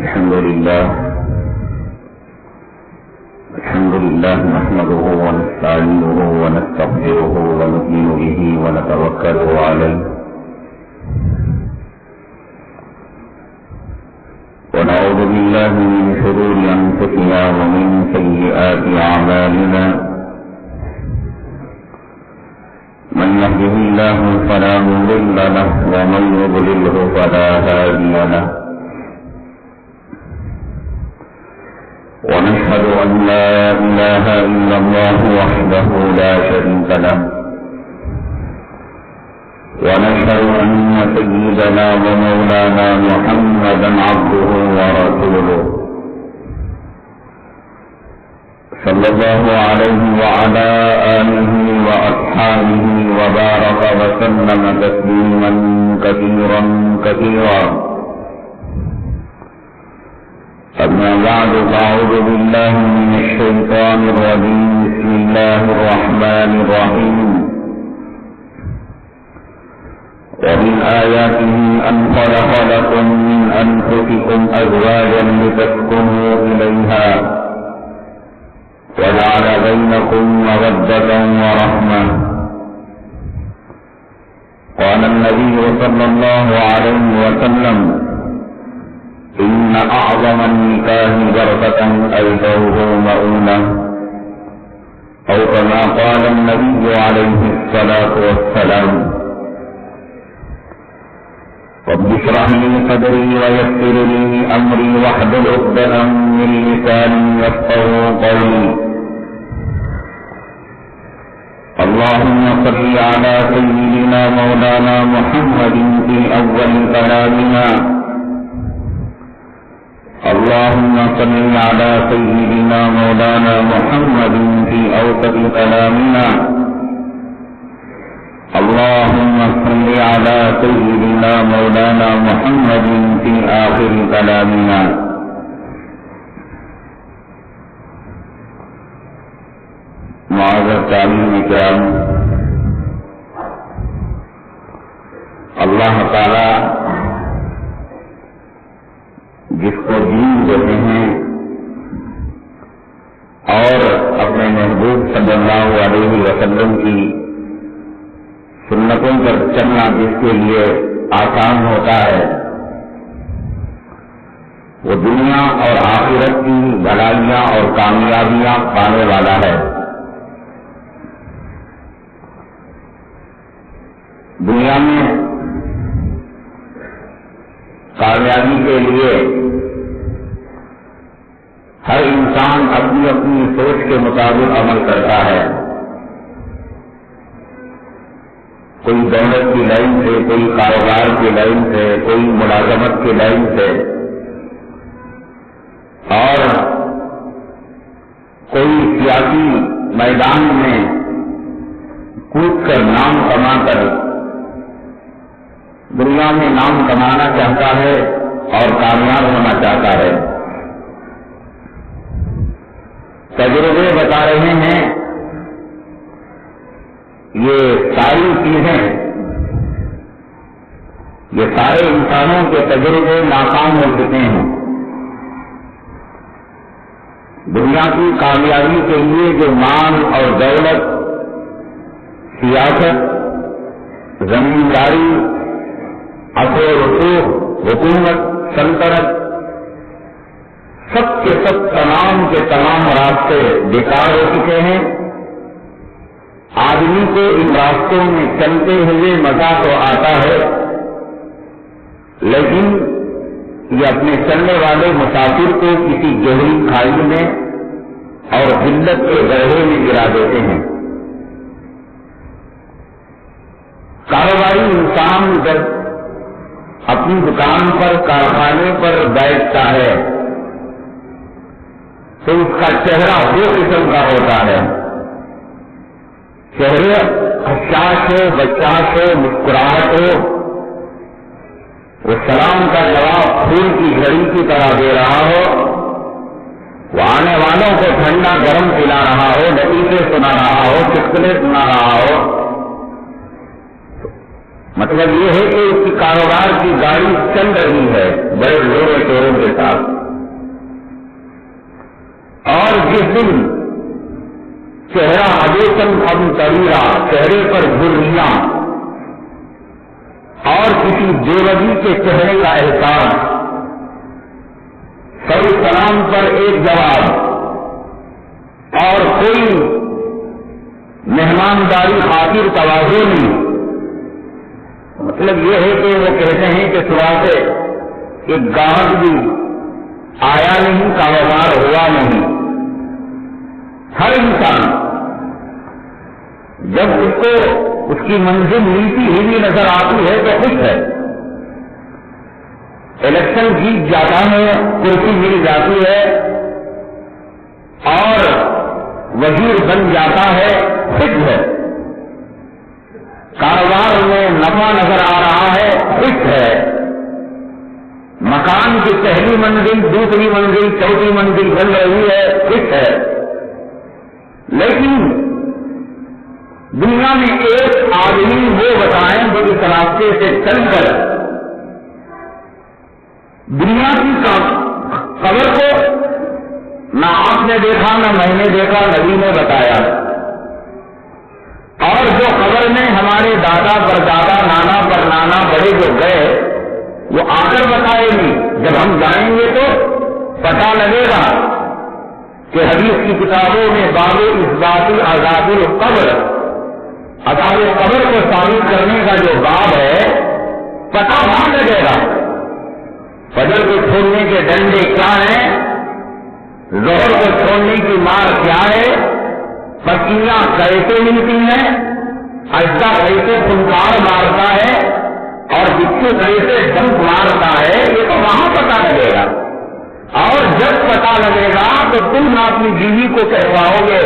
الحمد لله نحمده ونستعينه ونستغفره ونؤمن به ونتوكل عليه ونعوذ بالله من شرور أنفسنا ومن سيئات أعمالنا من يهده الله فلا مضل له ومن يضلله فلا هادي له ونشهد أن لا إله إلا الله وحده لا شريك له ونشهد أن سيدنا ومولانا محمدا عبده ورسوله صلى الله عليه وعلى آله وأصحابه وبارك وسلم تسليما كثيرا كثيرا. أما بعد فأعوذ بالله من الشيطان الرجيم. بسم الله الرحمن الرحيم. ومن آياته أن خلق لكم من أنفسكم أزواجا لتسكنوا إليها وجعل بينكم مودة ورحمة. قال النبي صلى الله عليه وسلم: إن أعظم النكاح بركة أيسره مؤونة، أو كما قال النبي عليه الصلاة والسلام. رب اشرح لي صدري ويسر لي أمري واحلل عقدة من لساني يفقهوا قولي. اللهم صل على سيدنا مولانا محمد في أول كلامنا. اللهم صل على سيدنا مولانا محمد في أوسط كلامنا. اللهم صل على سيدنا مولانا محمد في آخر كلامنا. معزز سامعین کرام، اللہ تعالی جس کو دین دیتے ہیں اور اپنے محبوب صلی اللہ علیہ وسلم کی سنتوں پر چلنا جس کے لیے آسان ہوتا ہے، وہ دنیا اور آخرت کی بھلائیاں اور کامیابیاں پانے والا ہے. دنیا میں کامیابی کے لیے ہر انسان اپنی اپنی سوچ کے مطابق عمل کرتا ہے. کوئی دولت کی لائن سے، کوئی کاروبار کی لائن سے، کوئی ملازمت کی لائن سے، اور کوئی سیاسی میدان میں کود کر نام کما کر دنیا میں نام کمانا چاہتا ہے اور کامیاب ہونا چاہتا ہے. تجربے بتا رہے ہیں یہ ساری چیزیں، یہ سارے انسانوں کے تجربے ناکام ہو چکے ہیں. دنیا کی کامیابی کے لیے جو مال اور دولت، سیاست، زمینداری، اثر و رسوخ، حکومت، سلطنت، سب کے سب تمام کے تمام راستے بیکار ہو چکے ہیں. آدمی کو ان راستوں میں چلتے ہوئے مزہ تو آتا ہے، لیکن یہ اپنے چلنے والے مسافر کو کسی گہری کھائی میں اور ذلت کے گڑھے میں گرا دیتے ہیں. کاروباری انسان جب اپنی دکان پر، کارخانے پر بیٹھتا ہے تو اس کا چہرہ دو قسم کا ہوتا ہے. چہرے حساس ہو، بچاس ہو، مسکراہٹ ہو، وہ سلام کا جواب پھول کی گھڑی کی طرح دے رہا ہو، وہ آنے والوں کو ٹھنڈا گرم پلا رہا ہو، لطیفے سنا رہا ہو، چٹکلے سنا رہا ہو. مطلب یہ ہے کہ اس کی کاروبار کی گاڑی چل رہی ہے بڑے زور و شوروں کے ساتھ. اور جس دن چہرہ ابوسن ابو طویرہ، چہرے پر جھریاں اور کسی بیوگی کے چہرے کا احساس، سر سلام پر ایک جواب اور کوئی مہمانداری خاطر تواضع نہیں. مطلب یہ ہے کہ وہ کہتے ہیں کہ صبح سے ایک گاہک بھی آیا نہیں، کاروبار ہوا نہیں. ہر انسان جب اس کو اس کی منزل ملتی ہوئی نظر آتی ہے تو خوش ہے. الیکشن جیت جاتا ہے، کرسی مل جاتی ہے اور وزیر بن جاتا ہے، خوش ہے. کاروبار میں نفع نظر آ رہا ہے، خوش ہے. مکان کی پہلی منزل، دوسری منزل، چوتھی منزل بن رہی ہے، خوش ہے. لیکن دنیا میں ایک آدمی وہ بتائیں جو اس راستے سے چل کر دنیا کی خبر کو نہ آپ نے دیکھا، نہ میں نے دیکھا، نبی نے بتایا، اور جو خبر میں ہمارے دادا پر دادا، نانا پر نانا، بڑے جو گئے وہ آ کر بتائے نہیں. جب ہم جائیں گے تو پتہ لگے گا کہ حدیث کی کتابوں میں باب اثبات عذاب القبر، عذاب قبر کو ثابت کرنے کا جو باب ہے، پتہ وہاں لگے گا. فجر کو چھوڑنے کے ڈنڈے کیا ہیں، ظہر کو چھوڑنے کی مار کیا ہے، پتیاں کیسے ملتی ہیں، اجزا کیسے پھنکار مارتا ہے اور بچھو کیسے ڈنک مارتا ہے، یہ تو وہاں پتہ لگے گا. اور جب پتہ لگے گا تو تم نہ اپنی بیوی کو کہواؤ گے،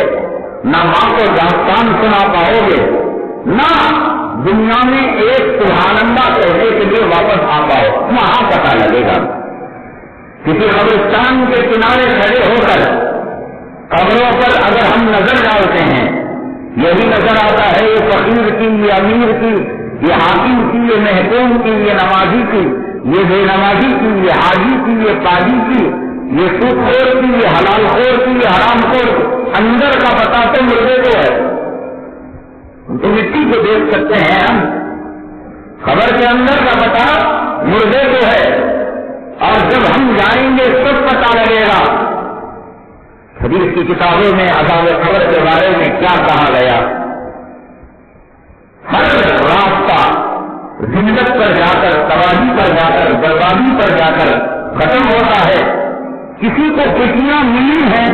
نہ ماں کو داستان سنا پاؤ گے، نہ دنیا میں ایک سبحان اللہ کہنے کے لیے واپس آ پاؤ. وہاں پتہ لگے گا. کسی قبرستان کے کنارے کھڑے ہو کر قبروں پر اگر ہم نظر ڈالتے ہیں، یہی نظر آتا ہے یہ فقیر کی، یہ امیر کی، یہ حاکم کی، یہ محکوم کی، یہ نمازی کی، یہ بے نمازی کی، یہ حاجی کی، یہ قاضی کی، یہ سود خور کی، یہ حلال خور کی، یہ حرام خور کی. اندر کا پتہ تو مردے کو ہے. تو مٹی کو دیکھ سکتے ہیں ہم، خبر کے اندر کا پتہ مردے کو ہے. اور جب ہم جائیں گے تب پتہ لگے گا. حدیث کی کتابوں میں عذاب قبر کے بارے میں کیا کہا گیا. ہر راستہ ذلت پر جا کر، تباہی پر جا کر، بربادی پر جا کر ختم ہوتا ہے. کسی کو خوشیاں ملی ہیں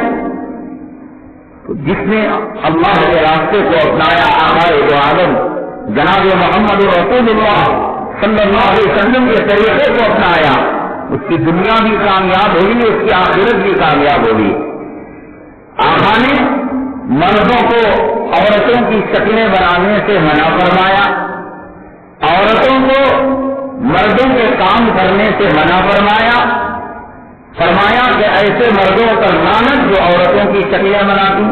تو جس نے اللہ کے راستے کو اپنایا، آقائے دو عالم جناب محمد رسول اللہ صلی اللہ علیہ وسلم کے طریقے کو اپنایا، اس کی دنیا بھی کامیاب ہوگی، اس کی آخرت بھی کامیاب ہوگی. آقا نے مردوں کو عورتوں کی شکلیں بنانے سے منع فرمایا، عورتوں کو مردوں کے کام کرنے سے منع فرمایا کہ ایسے مردوں پر لعنت جو عورتوں کی شکلیں بناتی،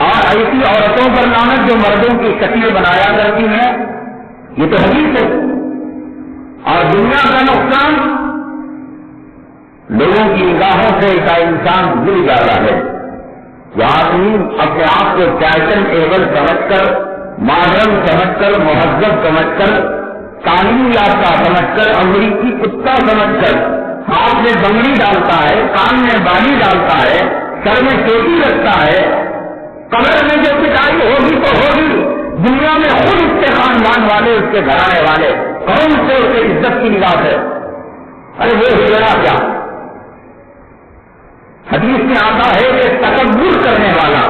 اور ایسی عورتوں پر لعنت جو مردوں کی شکلیں بنایا کرتی ہیں. یہ تو حدیث ہے. اور دنیا کا نقصان لوگوں کی نگاہوں سے کا انسان بھول جاتا ہے. وہ آدمی اپنے آپ کو فیشن ایبل سمجھ کر، ماڈرن سمجھ کر، مہذب سمجھ کر، تعلیم یافتہ سمجھ کر، امریکی کتا سمجھ کر ہاتھ میں بنگڑی ڈالتا ہے، کان میں بالی ڈالتا ہے، سر میں چوٹی رکھتا ہے. قبر میں جو پٹائی ہوگی تو ہوگی. دنیا میں خود اس کے خاندان والے، اس کے گھرانے والے کون سے اسے عزت کی نگاہ ہے. ارے وہ ہجڑا کیا. حدیث میں آتا ہے کہ تکبر کرنے والا،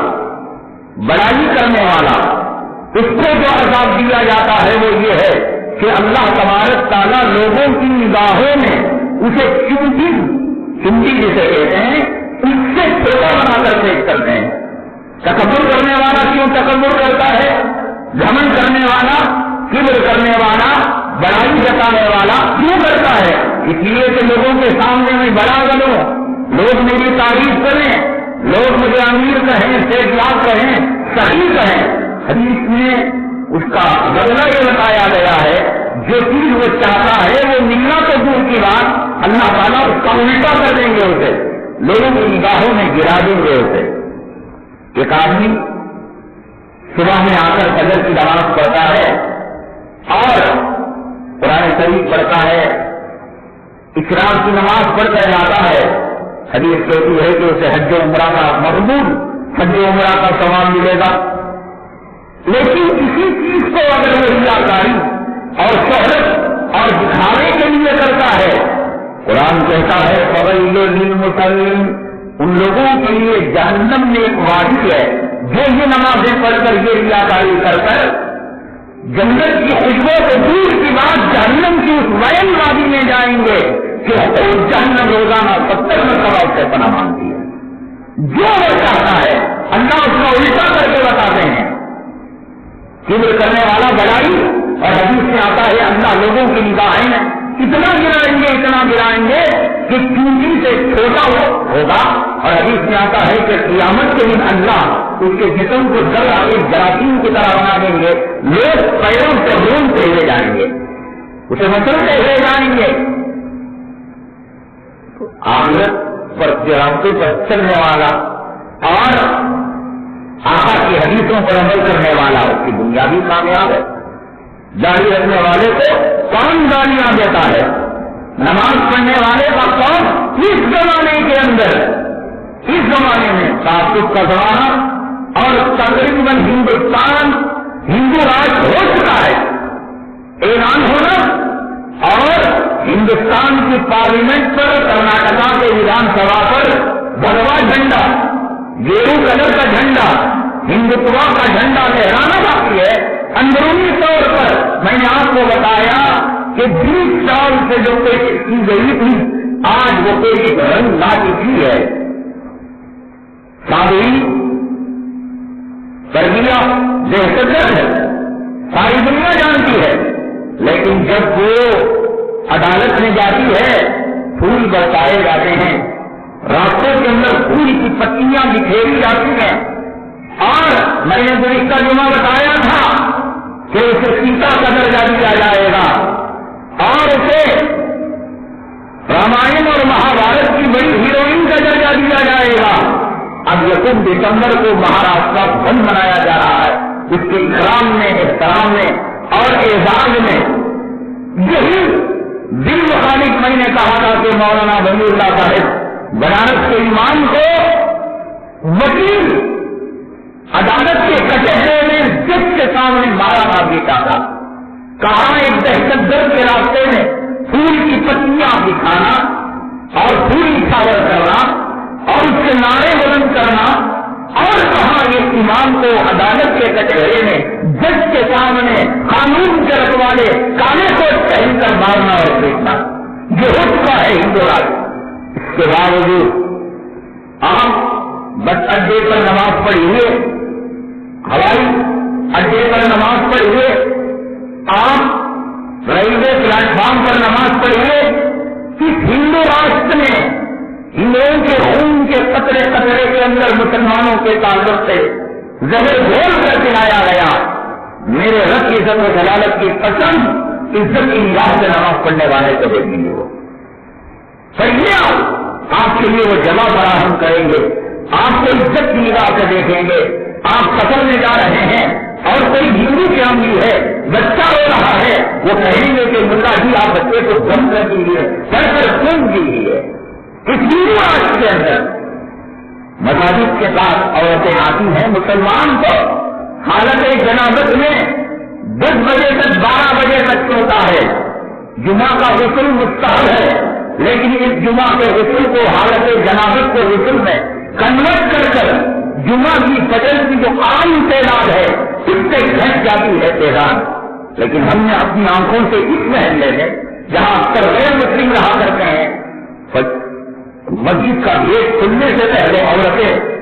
بڑائی کرنے والا، اس کو جو عذاب دیا جاتا ہے وہ یہ ہے کہ اللہ تبارک تعالیٰ لوگوں کی نگاہوں میں اسے چمٹی جسے کہتے ہیں، اس سے چھوٹا بنا کر پیش کرتے ہیں. تکبر کرنے والا کیوں تکبر کرتا ہے؟ گھمنڈ کرنے والا، کبر کرنے والا، بڑائی جتانے والا کیوں کرتا ہے؟ اس لیے کہ لوگوں کے سامنے میں بڑا بنوں، لوگ میری تعریف کریں، لوگ مجھے امیر کہیں، شیخ لاکھ کہیں، صحیح کہیں. حدیث میں اس کا بدلہ یہ بتایا گیا ہے، جو چیز وہ چاہتا ہے وہ ملنا تو دور کی بات، اللہ تعالیٰ اس کا الٹا کر دیں گے اسے. لوگوں کی نگاہوں میں گرا دیں گے اسے. ایک آدمی صبح میں آ کر فجر کی نماز پڑھتا ہے اور قرآن شریف پڑھتا ہے, اشراق کی نماز پڑھ کر آتا ہے. حدیث کہتی ہے کہ اسے حج و عمرہ کا مقبول حج و عمرہ کا ثواب ملے گا. لیکن کسی چیز کو اگر وہ ریاکاری اور شہرت اور دکھانے کے لیے کرتا ہے, قرآن کہتا ہے فویل للمصلین, ان لوگوں کے لیے جہنم میں ایک وادی ہے جو یہ نمازیں پڑھ کر یہ ریاکاری کر کر جنت کی خوشبو کو دور کی بات جہنم کی اس وین وادی میں جائیں گے کہ خود جہنم روزانہ 70 مرتبہ سے پناہ مانگتی ہے. جو وہ چاہتا ہے اللہ اس کا الٹا کر کے بتاتے ہیں. کبر کرنے والا بڑائی, اور حدیث میں آتا ہے اللہ لوگوں کی نگاہیں اتنا گرائیں گے کہ چونٹی سے چھوٹا ہوگا. اور حدیث میں آتا ہے کہ قیامت کے دن اللہ اس کے جسم کو جل آگے جراثیم کی طرح بنا دیں گے. لوگ پیروں سے ڈھونڈتے ہوئے جائیں گے, اسے مسلتے ہوئے جائیں گے. آخرت پر راستے پر چلنے والا اور آقا کی حدیثوں پر عمل کرنے والا اس کی دنیا بھی کامیاب ہے. داڑھی رکھنے والے کو کون گالیاں دیتا ہے, نماز پڑھنے والے کا کون اس زمانے کے اندر, اس زمانے میں تعصب کا زمانہ اور تقریباً ہندوستان ہندو راج ہو چکا ہے. اعلان ہونا اور ہندوستان کی پارلیمنٹ پر کرناٹکا کے ودھان سبھا پر بھگوا جھنڈا, گیرو کلر کا جھنڈا, ہندوتوا کا جھنڈا لہرانا باقی ہے. اندرونی طور پر میں نے آپ کو بتایا کہ 20 سال سے جو کوشش کی گئی تھی آج وہ کوشش رنگ لا چکی ہے. سامعین, تربیہ بہتر ہے, ساری دنیا جانتی ہے, لیکن جب وہ عدالت میں جاتی ہے پھول برسائے جاتے ہیں, راستوں کے اندر پھول کی پتیاں بکھیری جاتی ہیں. اور میں نے گزشتہ جمعہ بتایا تھا کہ اسے سیتا کا درجہ دیا جائے گا اور اسے رامائن اور مہابھارت کی بڑی ہیروئن کا درجہ دیا جائے گا. اب 1 دسمبر کو مہاراشٹر بند منایا جا رہا ہے. اس کے اکرام میں, احترام میں اور اعزاز میں یہی دل مخالف میں نے کہا تھا کہ مولانا ولی اللہ صاحب بنارس کے امام کو وکیل عدالت کے کچہرے میں جج کے سامنے مارا تھا بیٹا تھا. کہاں ایک دہشت گرد کے راستے میں پھول کی پتیاں دکھانا اور پھول چھاور کرنا اور اس کے نعرے بلند کرنا, اور کہاں ایک امام کو عدالت کے کچہرے میں جج کے سامنے قانون کے رکھوالے کالے کو پہن کر مارنا اور دیکھنا. یہ ہو چکا ہے ہندو راج. اس کے باوجود آپ بس اڈے پر نماز پڑھی ہوئے, ہوائی اڈے پر نماز پڑھی ہوئے, آپ ریلوے پلیٹ فارم پر نماز پڑھی ہوئے. اس ہندو راشٹر میں ہندوؤں کے خون کے قطرے قطرے کے اندر مسلمانوں کے تعلق سے زہر گھول کر دلایا گیا. میرے رب کی عزت و جلالت کی قسم, عزت کی نگاہ سے نماز پڑھنے والے کو دیکھیں گے, وہ پڑھیے آپ کے لیے وہ جگہ فراہم کریں گے, آپ کو عزت کی نگاہ سے دیکھیں گے. آپ سفر میں جا رہے ہیں اور کوئی ہندو کی آمدی ہے, بچہ رو رہا ہے, وہ کہیں گے کہ ملا جی آپ بچے کو دم کر دیجیے, پڑھ کر خون دیجیے. اس ہندو راشٹر کے اندر مساجد کے پاس عورتیں آتی ہیں, مسلمان کو حالت جنابت میں 10 بجے تک 12 بجے تک ہوتا ہے. جمعہ کا غسل مستحب ہے, لیکن اس جمعہ کے غسل کو حالت جنابت کو غسل میں کنورٹ کر کر جمعہ کی فجر کی جو عام تعداد ہے اس سے گھٹ جاتی ہے تعداد. لیکن ہم نے اپنی آنکھوں سے اس محلے میں جہاں اکثر غیر مسلم رہا کرتے ہیں, مسجد کا گیٹ کھلنے سے پہلے عورتیں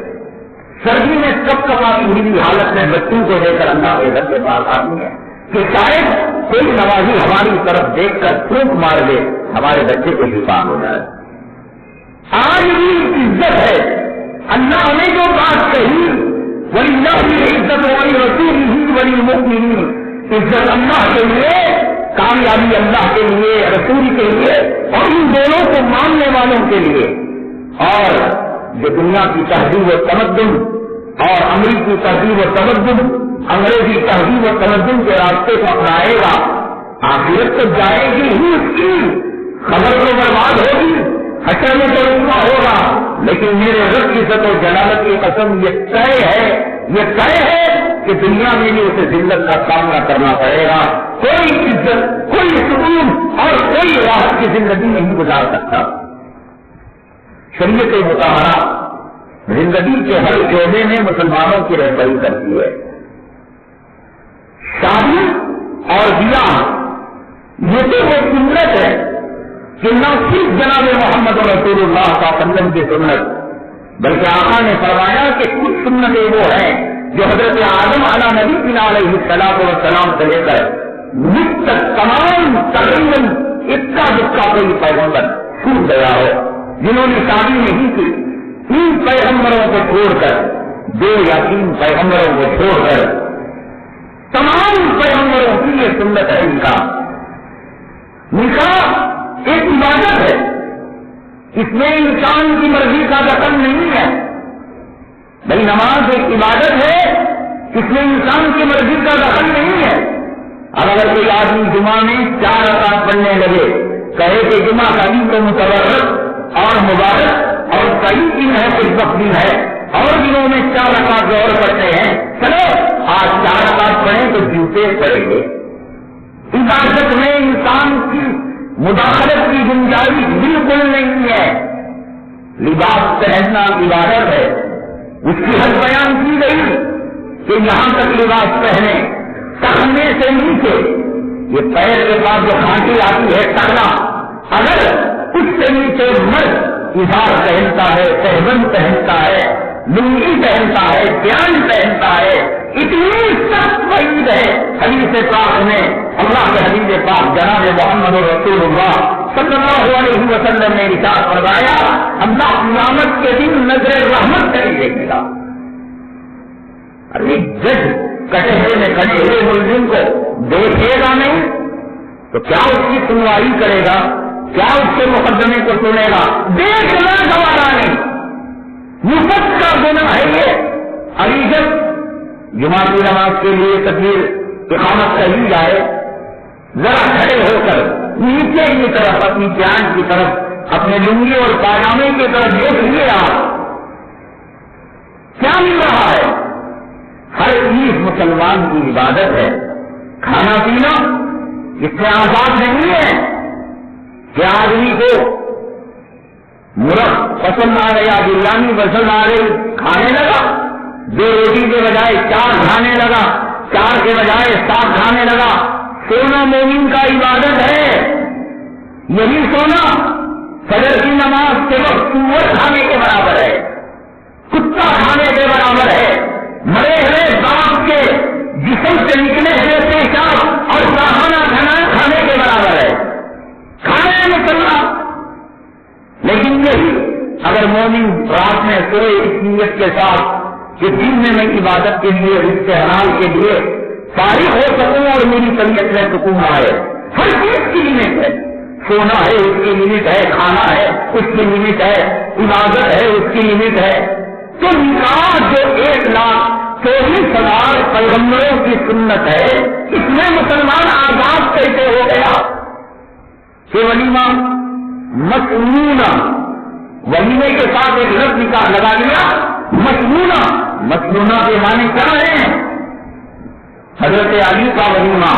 سردی میں کب کباتی ہوئی حالت میں بچوں کو لے کر اللہ کے گھر کے پاس آتی ہیں کہ شاید کوئی نوازی ہماری طرف دیکھ کر پھونک مار دے, ہمارے بچے کو حفاظ ہو جائے. آج بھی عزت ہے. اللہ نے جو بات کہی وَلِلَّهِ الْعِزَّةُ وَلِرَسُولِهِ وَلِلْمُؤْمِنِينَ, عزت اللہ کے لیے, کامیابی اللہ کے لیے, رسول کے لیے اور ان دونوں کو ماننے والوں کے لیے. اور جو دنیا کی تہذیب و تمدن اور امریکی تہذیب و تمدن انگریزی تہذیب و تمدن کے راستے کو اپنائے گا آخرت تو جائے گی ہی اس کی خبر کو برباد ہوگی حشر میں تو رسوا ہوگا لیکن میرے رب کی عزت و جلالت کی قسم یہ طے ہے کہ دنیا میں بھی اسے ذلت کا سامنا کرنا پڑے گا کوئی عزت کوئی سکون اور کوئی راحت کی زندگی نہیں گزار سکتا شریعت مطالعہ زندگی کے ہر شعبے میں مسلمانوں کی رہبری کرتی ہے شادی اور بیاہ یہ تو وہ سنت ہے کہ نہ صرف جناب محمد رسول اللہ صلی اللہ علیہ وسلم کی سنت بلکہ آقا نے فرمایا کہ کچھ سنتیں وہ ہیں جو حضرت آدم علیہ نبی علیہ السلام سے لے کر مجھ تک تمام تقریباً اکا دکا کوئی پیغمبر چھوٹ گیا ہو جنہوں نے شادی نہیں کی 3 پیغمبروں کو چھوڑ کر 2 یا 3 پیغمبروں کو چھوڑ کر تمام پیغمبروں کی یہ سنت ہے نکاح ایک عبادت ہے اس میں انسان کی مرضی کا دخل نہیں ہے بھائی نماز ایک عبادت ہے اس میں انسان کی مرضی کا دخل نہیں ہے اب اگر کوئی آدمی جمعہ میں 4 رکعت پڑھنے لگے کہے کہ جمعہ کا دن تو متبرک اور مبارک اور صحیح دن ہے کچھ وقت دن ہے اور دنوں میں 4 رکعت جو اور پڑھتے ہیں چلو آج 4 رکعت پڑھیں تو جوتے پڑیں گے عبادت میں انسان کی مداخلت کی گنجائش بالکل نہیں ہے لباس پہننا عبادت ہے اس کی حد بیان کی گئی کہ یہاں تک لباس پہنے ٹخنے سے نیچے یہ پیر کے بعد جو کھانٹی آتی ہے ٹخنا اگر اس سے نیچے مرد اظہار پہنتا ہے تہبند پہنتا ہے لنگی پہنتا ہے بیان پہنتا ہے اتنی سخت وعید ہے حدیث پاک میں اللہ کے حبیب پاک جناب محمد رسول اللہ صلی اللہ علیہ وسلم نے ارشاد فرمایا اللہ قیامت کے دن نظر رحمت نہیں دیکھے گا ارے جج کٹہرے میں کھڑے ہوئے ملزم کو دیکھے گا نہیں تو کیا اس کی سنوائی کرے گا کیا اس کے مقدمے کو سنے گا دیکھنا گوارا نہیں مفت کا گناہ ہے یہ ابھی جب جمعہ کی نماز کے لیے تکبیر اقامت کہی جائے ذرا کھڑے ہو کر نیچے کی طرف اپنی جان کی طرف اپنے لنگی اور پائجامے کی طرف دیکھ لیے آپ کیا مل رہا ہے ہر چیز مسلمان کی عبادت ہے کھانا پینا اس سے آزاد نہیں ہے کہ آدمی کو مرغ پسند آ گیا بریانی پسند آ گئی کھانے لگا 2 روٹی کے بجائے 4 کھانے لگا 4 کے بجائے 7 کھانے لگا سونا مومن کا عبادت ہے یہی سونا فجر کی نماز کے وقت سور کھانے کے برابر ہے کتا کھانے کے برابر ہے مرے ہوئے باپ کے جسم سے نکلے ہوئے پیشاب اور سہانا کھانے کے برابر ہے کھانے میں چلنا لیکن یہی اگر مومن رات میں سوئے اس نیت کے ساتھ کہ دن میں میں عبادت کے لیے رزق حلال کے لیے فارغ ہو سکوں اور میری طبیعت میں سکون آئے ہر چیز کی لمٹ ہے سونا ہے اس کی لمٹ ہے کھانا ہے اس کی لمٹ ہے عبادت ہے اس کی لمٹ ہے تو نکاح جو 1,24,000 پیغمبروں کی سنت ہے اس میں مسلمان آزاد کیسے ہو گیا کہ ولیمہ مسنونہ ولیمے کے ساتھ ایک لفظ نکاح لگا لیا مسنونہ کے معنی کیا ہیں حضرت علی کا ولیمہ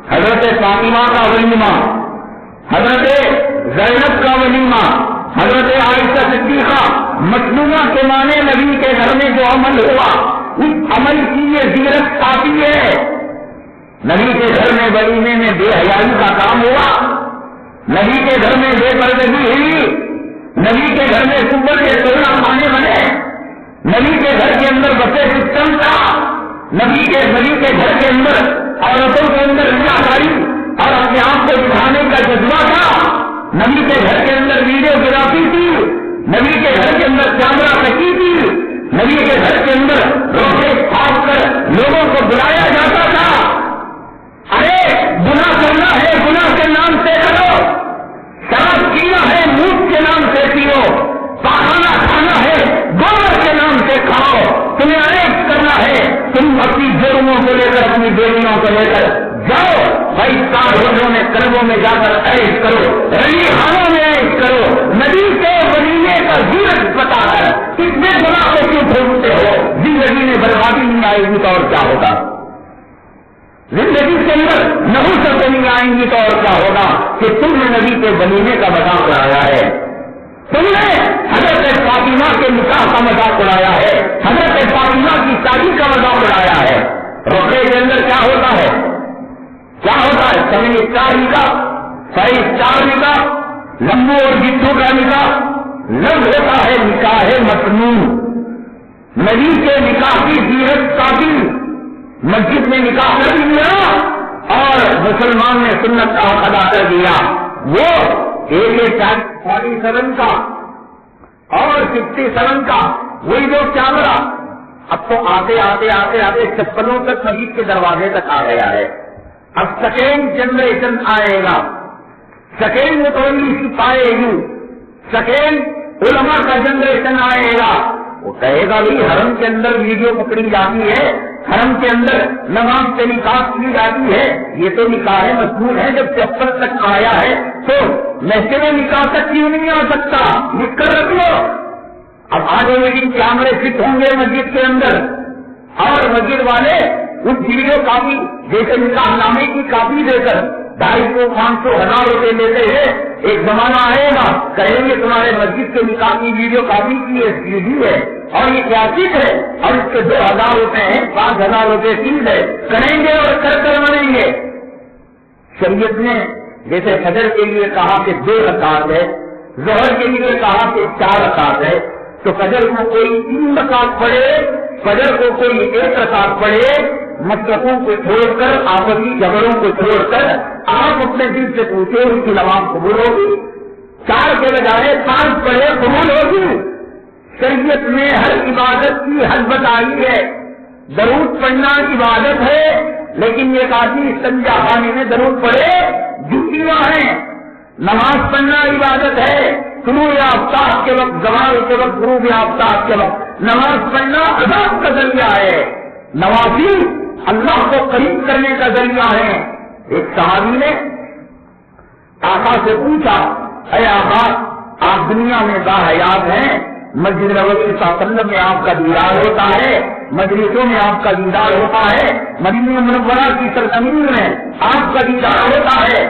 حضرت فاطمہ کا ولیمہ حضرت زینب کا ولیمہ حضرت عائشہ صدیقہ مسنونہ کے معنی نبی کے گھر میں جو عمل ہوا اس عمل کی یہ زیرت آتی ہے نبی کے گھر میں ولیمے میں بے حیائی کا کام ہوا نبی کے گھر میں بے پردگی ہوئی نبی کے گھر میں سور کے سولہ کھانے بنے نبی کے گھر کے اندر بسے سسٹم تھا نبی کے گھر کے اندر عورتوں کے اندر ریاکاری اور اپنے آپ کو دکھانے کا جذبہ تھا نبی کے گھر کے اندر ویڈیوگرافی تھی نبی کے گھر کے اندر کیمرہ رکھی تھی نبی کے گھر کے اندر روٹے کھاپ کر لوگوں کو بلایا جاتا تھا ارے گناہ کرنا ہے گناہ کے نام سے کرو شراب پینا ہے منہ کے نام سے پیو مسجدوں میں جا کر عیش کرو، رنگی خانوں میں عیش کرو، نبی کے ولیے کا سیرت بتا کر اتنے بڑا کو کیوں ڈھونڈتے ہو؟ زندگی میں بربادی نہیں آئے گی تو اور کیا ہوگا؟ زندگی کے اندر نحوست نہیں آئیں گی تو اور کیا ہوگا کہ تم نے نبی کے ولیمے کا مذاق اڑایا ہے، تم نے حضرت فاطمہ کے نکاح کا مذاق اڑایا ہے، حضرت فاطمہ کی شادی کا مذاق اڑایا ہے۔ روپے کے اندر کیا ہوتا ہے؟ کیا ہوتا ہے؟ سمے اسٹار نکاح، سائی اسٹار نکاح، لمبو اور جتو کا نکاح، لفظ ہوتا ہے نکاح مسنون۔ نبی کے نکاح کی سیرت قابل مسجد میں نکاح کر دیا اور مسلمان نے سنت کا حق ادا کر دیا۔ وہ 47 کا اور 67 کا وہی جو کیمرہ اب تو آتے آتے آتے آتے 56 تک مسجد کے دروازے تک آ گیا ہے۔ اب سیکنڈ جنریشن آئے گا، سیکنڈ متولی آئے گی، سیکنڈ علماء کا جنریشن آئے گا۔ وہ کہے گا بھی حرم کے اندر ویڈیو پکڑی جاتی ہے، حرم کے اندر نماز سے نکاح کی جاتی ہے، یہ تو نکاح مسنون ہے۔ جب 53 تک آیا ہے تو محکمہ میں نکاح تک کیوں نہیں آ سکتا؟ لکھ کر رکھ لو۔ اب آگے لیکن کیمرے فٹ ہوں گے مسجد کے اندر اور مسجد والے اس ویڈیو کاپی جیسے نکاح نامے کی کاپی دے کر 250 500 1000 روپے لیتے ہیں۔ ایک زمانہ آئے گا کہیں گے تمہارے مسجد کے نکاح کی ویڈیو کاپی کی CD ہے اور یہ کلاسک ہے اور اس کے 2000 روپے ہیں، 5000 روپے فیس ہے، کریں گے اور کر مانیں گے۔ شریعت نے جیسے فجر کے لیے کہا کہ 2 رکعت ہے، ظہر کے لیے کہا کہ 4 رکعت ہے، تو فجر کو کوئی 3 رکعت پڑھے، فجر کو کوئی 1 رکعت پڑھے، مسلکوں کو چھوڑ کر آپسی جھگڑوں کو چھوڑ کر آپ اپنے دل سے پوچھے ان کی نماز قبول ہوگی؟ 4 کے بجائے 5 پڑھے قبول ہوگی؟ شریعت میں ہر عبادت کی حد بتائی ہے۔ درود پڑھنا عبادت ہے، لیکن ایک آدمی استنجا خانے میں درود پڑھے جوتیاں ہیں۔ نماز پڑھنا عبادت ہے، طلوع آفتاب کے وقت، زوال کے وقت، غروب آفتاب کے وقت نماز پڑھنا عذاب کا ذریعہ ہے۔ نوافل اللہ کو قریب کرنے کا ذریعہ ہے۔ ایک صحابی نے آقا سے پوچھا، اے آقا آپ دنیا میں باحیات ہیں، مسجد نبوی صلی اللہ علیہ وسلم میں آپ کا دیدار ہوتا ہے، مجلسوں میں آپ کا دیدار ہوتا ہے، مدینہ منورہ کی سرزمین میں آپ کا دیدار ہوتا ہے،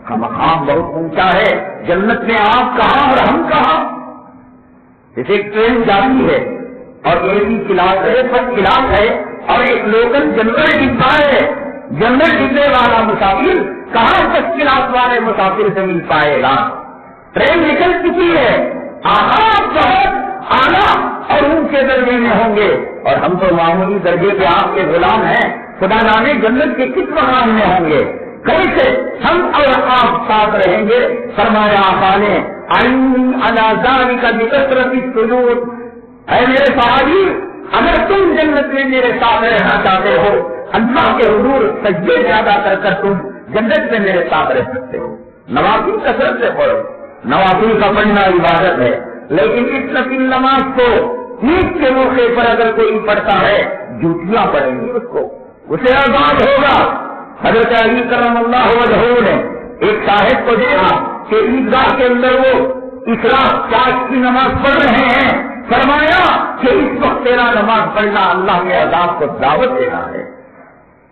کا مقام بہت اونچا ہے، جنت میں آپ کہاں اور ہم کہاں؟ جیسے ایک ٹرین جاتی ہے اور AC کلاس ہے، فرسٹ کلاس ہے اور ایک لوکل جنرل ڈبہ ہے، جنرل ڈبے والا مسافر کہاں فرسٹ کلاس والے مسافر سے مل پائے گا؟ ٹرین نکل چکی ہے، آپ بہت اعلیٰ اور اونچے درجے میں ہوں گے اور ہم تو معمولی درجے کے آپ کے غلام ہیں، خدا جانے جنت کے کس مقام میں ہوں گے؟ کیسے ہم اور آپ ساتھ رہیں گے؟ فرمایا آقا نے کا بکثرت السجود، اے میرے صحابی اگر تم جنت میں میرے ساتھ رہنا چاہتے ہو، اللہ کے حضور سجدے زیادہ کر کر تم جنت میں میرے ساتھ رہ سکتے ہو۔ نوافل کثرت سے پڑھو، نوافل کا پڑھنا عبادت ہے، لیکن اس نفل نماز کو عید کے موقع پر اگر کوئی پڑھتا ہے جوتیاں پڑیں گی اس کو، اسے آزاد ہوگا۔ حضرت علی کرم اللہ وجہہ نے ایک صاحب کو دیکھا کہ عیدگاہ کے اندر وہ اسراء چاش کی نماز پڑھ رہے ہیں، فرمایا کہ اس وقت تیرا نماز پڑھنا اللہ کے عذاب کو دعوت دینا ہے۔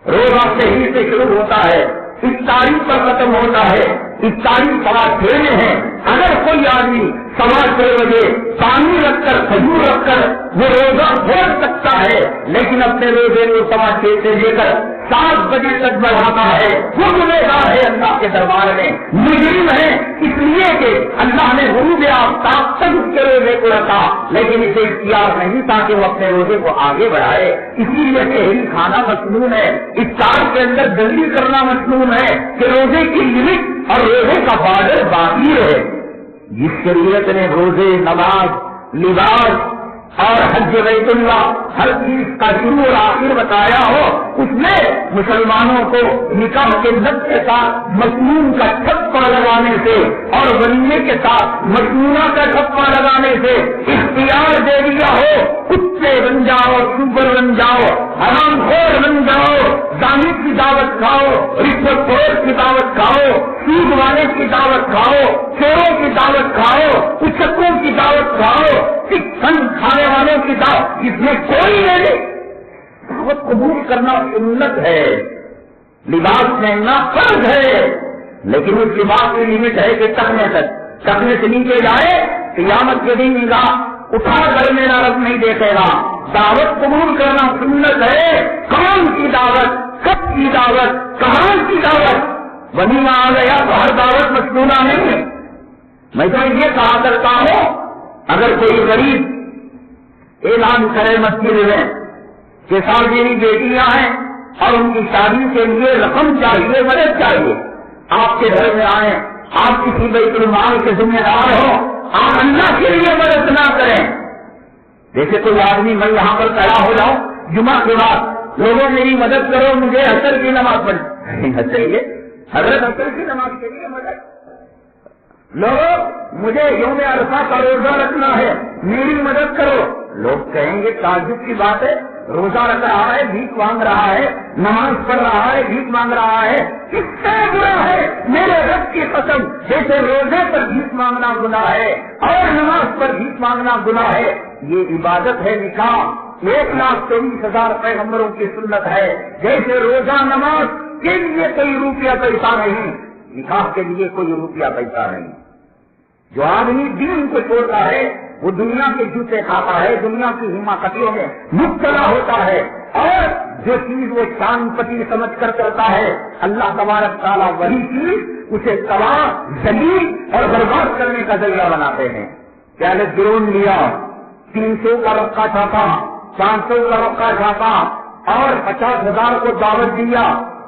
روزہ صحیح سے شروع ہوتا ہے، اس تاریخ پر ختم ہوتا ہے، اس تاریخ 6:30 میں ہے۔ اگر کوئی آدمی 6:15 بجے پانی رکھ کر کھجور رکھ کر وہ روزہ چھوڑ سکتا ہے، لیکن اپنے روزے کو 6:15 سے لے کر 7 بجے تک بڑھاتا ہے، وہ گنہگار ہے اللہ کے دربار میں، مجرم ہے، اس لیے کہ اللہ نے غروب آفتاب تک اس کے روزے کو رکھا، لیکن اسے اختیار نہیں تھا کہ وہ اپنے روزے کو آگے بڑھائے۔ اسی لیے سحری کھانا مسنون ہے، افطار کے اندر جلدی کرنا مسنون ہے کہ روزے کی لمٹ اور روزے کا بارڈر باقی رہے۔ جس شریعت نے روزے، نماز، لباس اور حج بیت اللہ ہر چیز کا شروع اور آخر بتایا ہو، اس نے مسلمانوں کو نکاح کے نقش کے ساتھ مسنون کا چھپا لگانے کھانے سے اور ولیمے کے ساتھ مجموعہ کا ٹھپا لگانے سے اختیار دے دیا ہو، کتے بن جاؤ، سور بن جاؤ، حرام خور بن جاؤ، زانی کی دعوت کھاؤ، رشوت خور کی دعوت کھاؤ، سود والے کی دعوت کھاؤ، چوروں کی دعوت کھاؤ، اچکوں کی دعوت کھاؤ، فن کھانے والوں کی دعوت، اس میں کوئی نہیں۔ دعوت قبول کرنا سنت ہے، لباس پہننا فرض ہے، لیکن اس لباس کی لمٹ ہے کہ ٹکنے تک، ٹکنے سے نیچے جائے قیامت کے دن نگاہ اٹھا کر میرا رب نہیں دیکھے گا۔ دعوت قبول کرنا سنت ہے۔ کون کی دعوت، کب کی دعوت، کہاں کی دعوت؟ ولیمہ آ گیا تو ہر دعوت مقبولہ نہیں ہے۔ میں تو یہ کہا کرتا ہوں، اگر کوئی غریب اعلان کرے مسجد میں کہ صاحب میری بیٹیاں ہیں اور ان کی شادی کے لیے رقم چاہیے، مدد چاہیے، آپ کے گھر میں آئیں، آپ کسی بیت المال کے ذمہ دار ہو، آپ اللہ کے لیے مدد نہ کریں۔ جیسے کوئی آدمی میں یہاں پر کھڑا ہو جاؤں جمعہ کے بعد، لوگوں میری مدد کرو، مجھے عصر کی نماز پڑھنی چاہیے، حضرت عصر کی نماز کے لیے مدد، لوگ مجھے یوم عرفہ کا روزہ رکھنا ہے، میری مدد کرو۔ لوگ کہیں گے تعجب کی بات ہے، روزہ رکھ رہا ہے، بھیک مانگ رہا ہے، نماز پڑھ رہا ہے، بھیک مانگ رہا ہے، کس سے برا ہے؟ میرے رب کی قسم، جیسے روزے پر بھیک مانگنا گناہ ہے اور نماز پر بھیک مانگنا گناہ ہے، یہ عبادت ہے نکاح 1,24,000 پیغمبروں کی سنت ہے۔ جیسے روزہ نماز کے لیے کوئی روپیہ پیسہ نہیں، نکاح کے لیے کوئی روپیہ پیسہ نہیں۔ جو آدمی دین کو چھوڑتا ہے وہ دنیا کے جوتے کھاتا ہے، دنیا کی حماقتیوں میں مبتلا ہوتا ہے، اور جو چیز وہ شان پتی سمجھ کر کرتا ہے اللہ تبارک تعالیٰ وہی چیز اسے تباہ، ذلیل اور برباد کرنے کا ذریعہ بناتے ہیں۔ پہلے ڈرون لیا، 300 کا رقہ چھاپا، 500 کا رقہ چھاپا اور 50,000 کو دعوت دیا،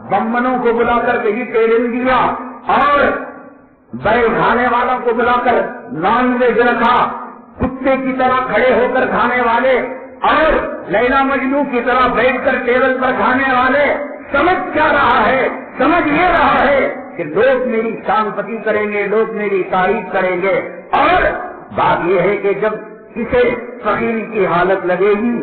بمنوں کو بلا کر کہیں ٹیلن دیا اور بیل کھانے والوں کو بلا کر نان ویج رکھا، کتے کی طرح کھڑے ہو کر کھانے والے اور لیلا مجنو کی طرح بیٹھ کر ٹیبل پر کھانے والے۔ سمجھ کیا رہا ہے؟ سمجھ یہ رہا ہے کہ لوگ میری شان پتی کریں گے، لوگ میری تعریف کریں گے، اور بات یہ ہے کہ جب کسی فقیر کی حالت لگے گی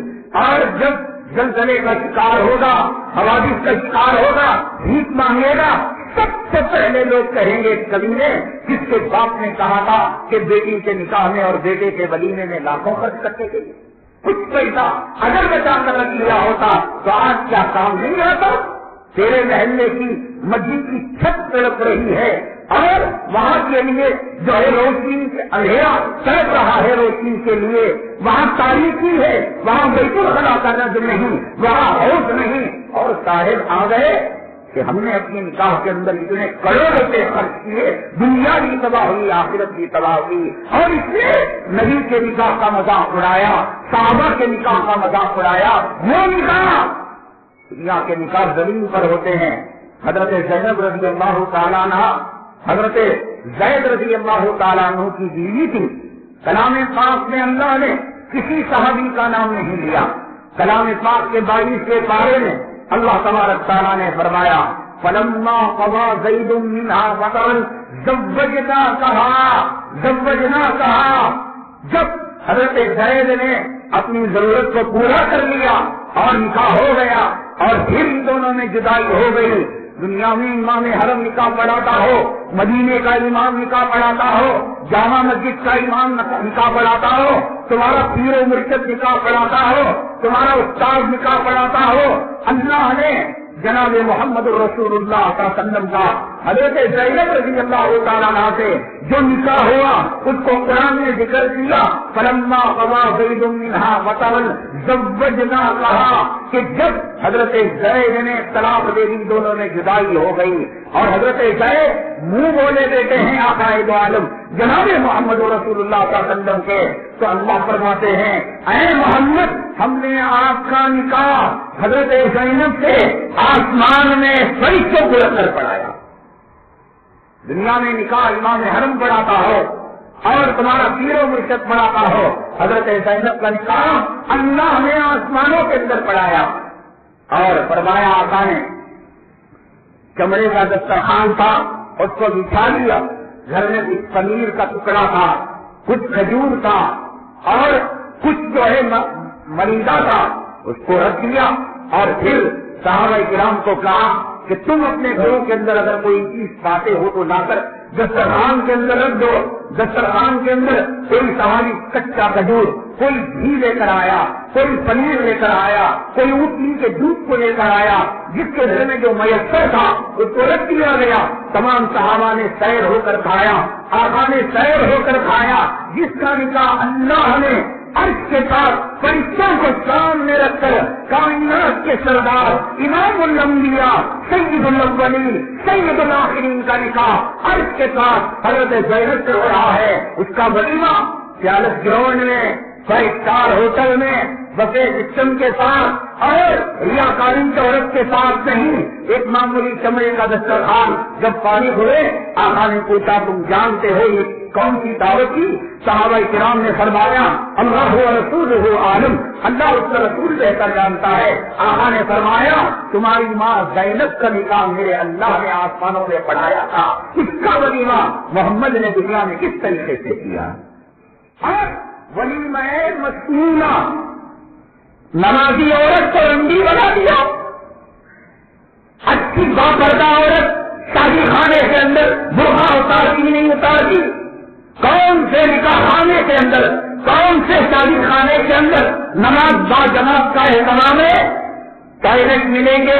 اور جب زلزلے کا شکار ہوگا، حوادث کا شکار ہوگا، بھیک مانگے گا، سب سے پہلے لوگ کہیں گے کمینے جس کے باپ نے کہا تھا کہ بیٹی کے نکاح میں اور بیٹے کے ولیمے میں لاکھوں خرچ کرتے تھے، کچھ پیسہ اگر بچا کر رکھ لیا ہوتا تو آج کیا کام نہیں ہوتا؟ تیرے محلے کی مسجد کی چھت تڑپ رہی ہے اور وہاں کے لیے جو ہے روشنی اندھیرا تڑپ رہا ہے، روشنی کے لیے وہاں تاریخی ہے، وہاں بیت الخلا کا نظر نہیں، وہاں ہوش نہیں، اور صاحب آ گئے کہ ہم نے اپنے نکاح کے اندر اتنے کروڑ روپے خرچ کیے، دنیا بھی تباہ ہوئی، آخرت بھی تباہ ہوئی، اور اس نے نبی کے نکاح کا مذاق اڑایا، صحابہ کے نکاح کا مذاق اڑایا۔ وہ نکاح دنیا کے نکاح زمین پر ہوتے ہیں۔ حضرت زینب رضی اللہ تعالیٰ عنہ، حضرت زید رضی اللہ تعالیٰ عنہ کی بیوی تھی۔ کلام پاک میں اللہ نے کسی صحابی کا نام نہیں لیا۔ کلام پاک کے 22ویں پارے میں اللہ تبارک تعالیٰ نے فرمایا فلما قضى زید منها وطرا زوجناکہا، جب حضرت زید نے اپنی ضرورت کو پورا کر لیا اور نکاح ہو گیا اور پھر ان دونوں میں جدائی ہو گئی۔ دنیا میں امام حرم نکاح پڑھاتا ہو، مدینے کا امام نکاح پڑھاتا ہو، جامع مسجد کا امام نکاح پڑھاتا ہو، تمہارا پیر و مرشد نکاح پڑھاتا ہو، تمہارا استاد نکاح پڑھاتا ہو، اللہ نے جناب محمد رسول اللہ صلی اللہ علیہ وسلم کا حضرت زینب رضی اللہ تعالیٰ عنہ سے جو نکاح ہوا اس کو قرآن نے ذکر کیا، فلما قضى زید منها وطرا زوجناکہا، کہ جب حضرت زید نے طلاق دے دی، دونوں میں جدائی ہو گئی، اور حضرت زید منہ بولے بیٹے ہیں آقا دو عالم جناب محمد رسول اللہ صلی اللہ علیہ وسلم کے، تو اللہ فرماتے ہیں اے محمد ہم نے آپ کا نکاح حضرت زینب سے آسمان میں فرشتوں کو رکھ کر پڑھایا۔ دنیا میں نکاح امام حرم پڑھاتا ہو اور تمہارا پیر و مرشد پڑھاتا ہو، حضرت زینب کا نکاح اللہ نے آسمانوں کے اندر پڑھایا، اور فرمایا آقا نے چمڑے کا دسترخوان تھا اس کو بچھا لیا، گھر میں کچھ پنیر کا ٹکڑا تھا، کچھ کھجور تھا اور کچھ جو ہے مریضہ تھا، اس کو رکھ لیا اور پھر صحابہ کرام کو کہا کہ تم اپنے گھروں کے اندر اگر کوئی چیز پاتے ہو تو لا کر دسترخوان کے اندر رکھ دو۔ دسترخوان کے اندر کوئی صحابی کچا کھجور، کوئی گھی لے کر آیا، کوئی پنیر لے کر آیا، کوئی اونٹنی کے دودھ کو لے کر آیا، جس کے گھر میں جو میسر تھا اس کو رکھ دیا گیا۔ تمام صحابہ نے سیر ہو کر کھایا، آقا نے سیر ہو کر کھایا، جس کا نکاح اللہ نے عرش کے ساتھ فرشتوں کو سامنے رکھ کر کائنات کے سردار امام الانبیاء سید الاولین سید الاخرین کا نکاح عرش کے ساتھ حضرت زینب سے ہو رہا ہے۔ اس کا ولیمہ پیالس گراؤنڈ میں، 5 اسٹار ہوٹل میں، بفے سسٹم کے ساتھ اور ریاکاری عورت کے ساتھ نہیں، ایک معمولی چمڑے کا دسترخوان۔ جب فارغ ہوئے آقا نے پوچھا تم جانتے ہو یہ کون سی دعوت کی؟ صحابہ کرام نے فرمایا اللہ و رسولہ عالم، اللہ اس کا رسول بہتر جانتا ہے۔ آقا نے فرمایا تمہاری ماں زینب کا نکاح میرے اللہ نے آسمانوں میں پڑھایا تھا، اس کا ولیمہ محمد نے دنیا میں کس طریقے سے کیا؟ اور ولیمہ مسنونہ، نمازی عورت کو رنڈی بنا دیا، اچھی باپردہ عورت شادی خانے کے اندر برقع اتارتی نہیں اتارتی، کون سے نکاح خانے کے اندر، کون سے شادی خانے کے اندر نماز با جماعت کا اہتمام ہے؟ ٹوائلٹ ملیں گے،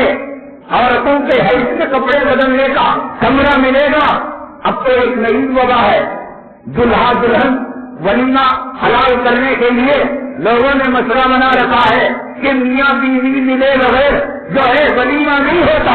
عورتوں کے حیض کے کپڑے بدلنے کا کمرہ ملے گا۔ اب تو ایک نئی وبا ہے، دلہا دلہن ولیمہ حلال کرنے کے لیے لوگوں نے مشورہ بنا رکھا ہے کہ میاں بیوی ملے بغیر جو ہے ولیمہ نہیں ہوتا۔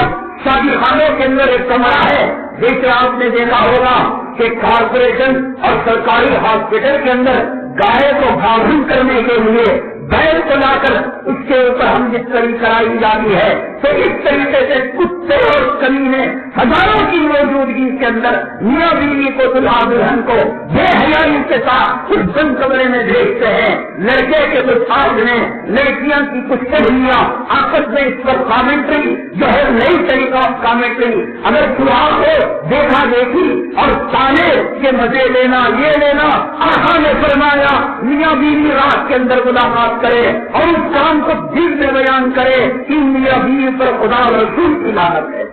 اب شادی خانوں کے اندر ایک کمرہ ہے، جیسے آپ نے دیکھا ہوگا کہ کارپوریشن اور سرکاری ہاسپٹل کے اندر گائے کو بھاگن کرنے کے لیے بیل کو لا کر اس کے اوپر ہم بستری کرائی جاتی ہے، تو اس طریقے سے کتے اور کمینے ہزاروں کی موجودگی کے اندر میاں بیوی کو دلہا دلہن کو بے حیائی کے ساتھ کچھ بند کمرے میں بھیجتے ہیں۔ لڑکے کے کچھ آج میں لڑکیاں کی کچھ سہیلیاں آپس میں اس پر کامنٹری جو ہے نئی طریقہ کامنٹری، اگر دعا کو دیکھا دیکھی اور تانے کے مزے لینا یہ لینا، آقا نے فرمایا میاں بیوی رات کے اندر ملاقات کرے اور اس کام کو دل میں بیان کرے کہ میاں بیوی پر خدا رسول کی لعنت ہے،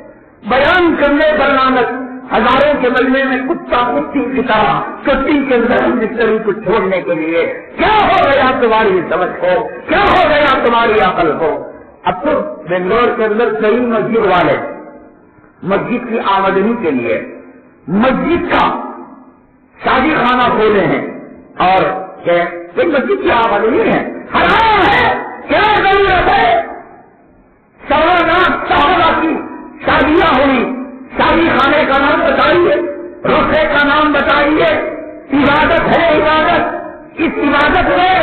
بیان کرنے پر لعنت۔ ہزاروں کے مجمع میں کتا کتی کی طرح چٹی کے اندر بستری کو چھوڑنے کے لیے کیا ہو گیا تمہاری سمجھ کو، کیا ہو گیا تمہاری عقل کو؟ اب تو بنگلور کے اندر کئی مسجد والے مسجد کی آمدنی کے لیے مسجد کا شادی خانہ کھولے ہیں اور مسجد کی آمدنی ہے، حرام ہے، کیا ضرورت ہے؟ سوالہ صحابہ کی شادیاں ہوئی، شادی خانے کا نام بتائیے، رخے کا نام بتائیے، عبادت ہے عبادت، اس عبادت میں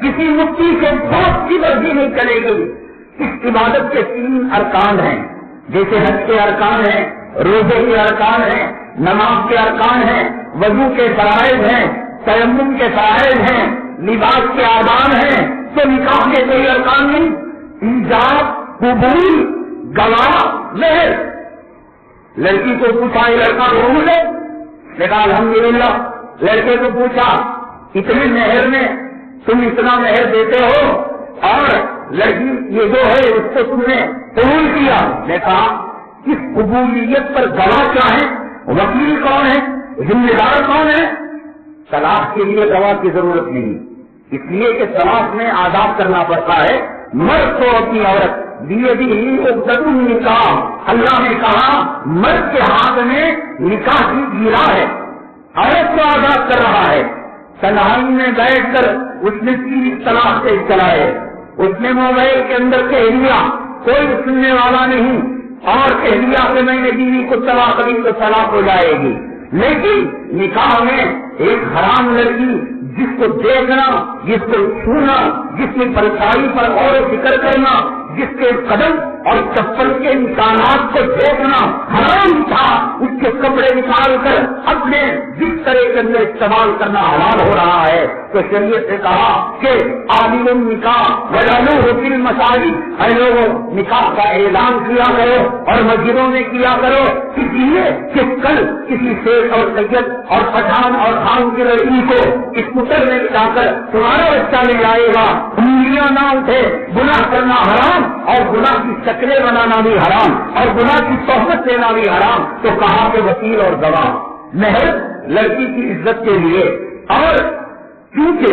کسی مٹی سے بہت کی مرضی نہیں چلے گی۔ اس عبادت کے 3 ارکان ہیں، جیسے حج کے ارکان ہیں، روزے کے ارکان ہیں، نماز کے ارکان ہیں، وضو کے فرائض ہیں، تیمم کے فرائض ہیں، لباس کے آداب ہیں، تو نکاح کے کوئی ارکان نہیں؟ ایجاب، قبول، گواہ، مہر۔ لڑکی کو پوچھا یہ لڑکا قبول ہے؟ کہا الحمدللہ۔ لڑکے کو پوچھا اتنے مہر میں تم اتنا مہر دیتے ہو اور لڑکی یہ جو ہے اس کو تم نے قبول کیا؟ نے کہا اس قبولیت پر گواہ کیا ہے، وکیل کون ہے، ذمہ دار کون ہے؟ طلاق کے لیے گواہ کی ضرورت نہیں، اس لیے کہ طلاق میں آداب کرنا پڑتا ہے۔ مرد کو اپنی عورت دیے بھی نکاح، اللہ نے کہا مرد کے ہاتھ میں نکاح کی گیرا ہے، عورت کو آزاد کر رہا ہے۔ تنہائی میں بیٹھ کر اس نے 3 طلاق سے چلائے، اس نے موبائل کے اندر کہہ دیا، کوئی سننے والا نہیں، اور کہہ دیا کہ میں نے بیوی کو طلاق دی تو طلاق ہو جائے گی۔ لیکن نکاح میں ایک حرام لڑکی جس کو دیکھنا، جس کو چھونا، جس کی پرچھائی پر اور فکر کرنا، جس کے قدم اور چپل کے نشانات کو دیکھنا حرام تھا، اس کے کپڑے نکال کر اپنے بسترے کے اندر استعمال کرنا حلال ہو رہا ہے، تو شریعت نے کہا کہ عالم النکاح وَلَنُوهُ فِي الْمَسَاجِدِ، اے لوگوں نکاح کا اعلان کیا کرو اور مسجدوں میں کیا کرو، اس لیے کہ کل کسی شیخ اور سید اور پٹھان اور خان کی لڑکی کو اسکوٹر میں بٹھا کر تمہارا بچہ لے جائے گا، انگلیاں نہ اٹھے، گناہ کرنا حرام اور گناہ کی شکلیں بنانا بھی حرام اور گناہ کی صحبت دینا بھی حرام، تو کہا کہ وکیل اور گواہ مہر لڑکی کی عزت کے لیے، اور کیونکہ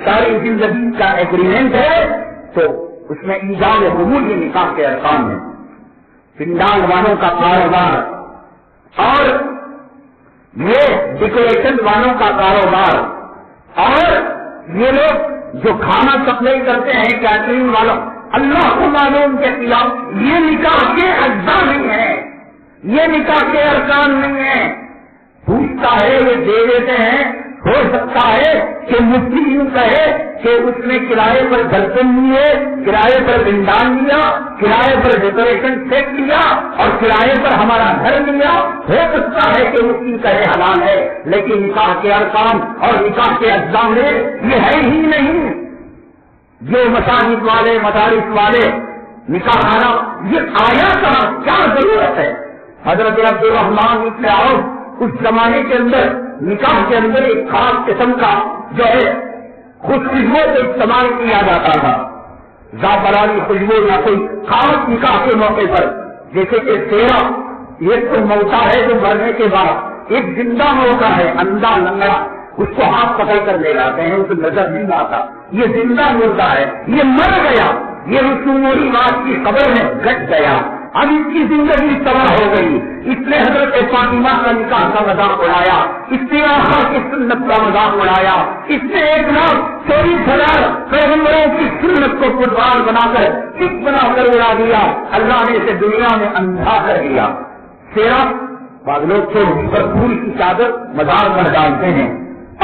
ساری زندگی کا ایگریمنٹ ہے تو اس میں ایجاد قبول کے نکاح کے ارکان ہیں، پنڈال والوں کا کاروبار اور یہ ڈیکوریشن والوں کا کاروبار اور یہ لوگ جو کھانا سپلائی کرتے ہیں کیٹرنگ والوں، اللہ کو معلوم کے خلاف یہ نکاح کے اجزاء نہیں ہے، یہ نکاح کے ارکان نہیں ہے، پوچھتا ہے یہ دے دیتے ہیں، ہو سکتا ہے کہ مفتی یوں کہے کہ اس نے کرائے پر برتن لیے، کرائے پر بندان لیا، کرائے پر ڈیکوریشن سیٹ لیا اور کرائے پر ہمارا گھر لیا، ہو سکتا ہے کہ مفتی کہے حلال ہے، لیکن نکاح کے ارکان اور نکاح کے اجزاء میں یہ ہے ہی نہیں۔ جو مساجد والے مدارس والے نکاح حرام یہ آیا کا کیا ضرورت ہے؟ حضرت عبد الرحمان بن عوف اس زمانے کے اندر نکاح کے اندر ایک خاص قسم کا جو ہے خوشبو کو استعمال کیا جاتا تھا، زعفرانی خوشبو یا کوئی خاص نکاح کے موقع پر، جیسے کہ سیرا یہ تو موتا ہے جو مرنے کے بعد، ایک زندہ موتا ہے اندھا لنگڑا، اس کو ہاتھ پکڑ کر لے جاتے ہیں، اسے نظر نہیں آتا، یہ زندہ مردہ ہے، یہ مر گیا، یہ رسوم و رواج کی قبر میں گٹ گیا، اب اس کی زندگی تباہ ہو گئی، اس نے حضرت فاطمہ کا نکاح کا مذاق اڑایا، اس نے آقا کی سنت کا مذاق اڑایا، اس نے 1,24,000 پیغمبروں کی سنت کو قربان بنا کر سکھ بنا کر اڑا دیا، اللہ نے اسے دنیا میں اندھا کر دیا۔ سیرا بعض لوگ تو بھرپور کی چادر مزار پر ڈالتے ہیں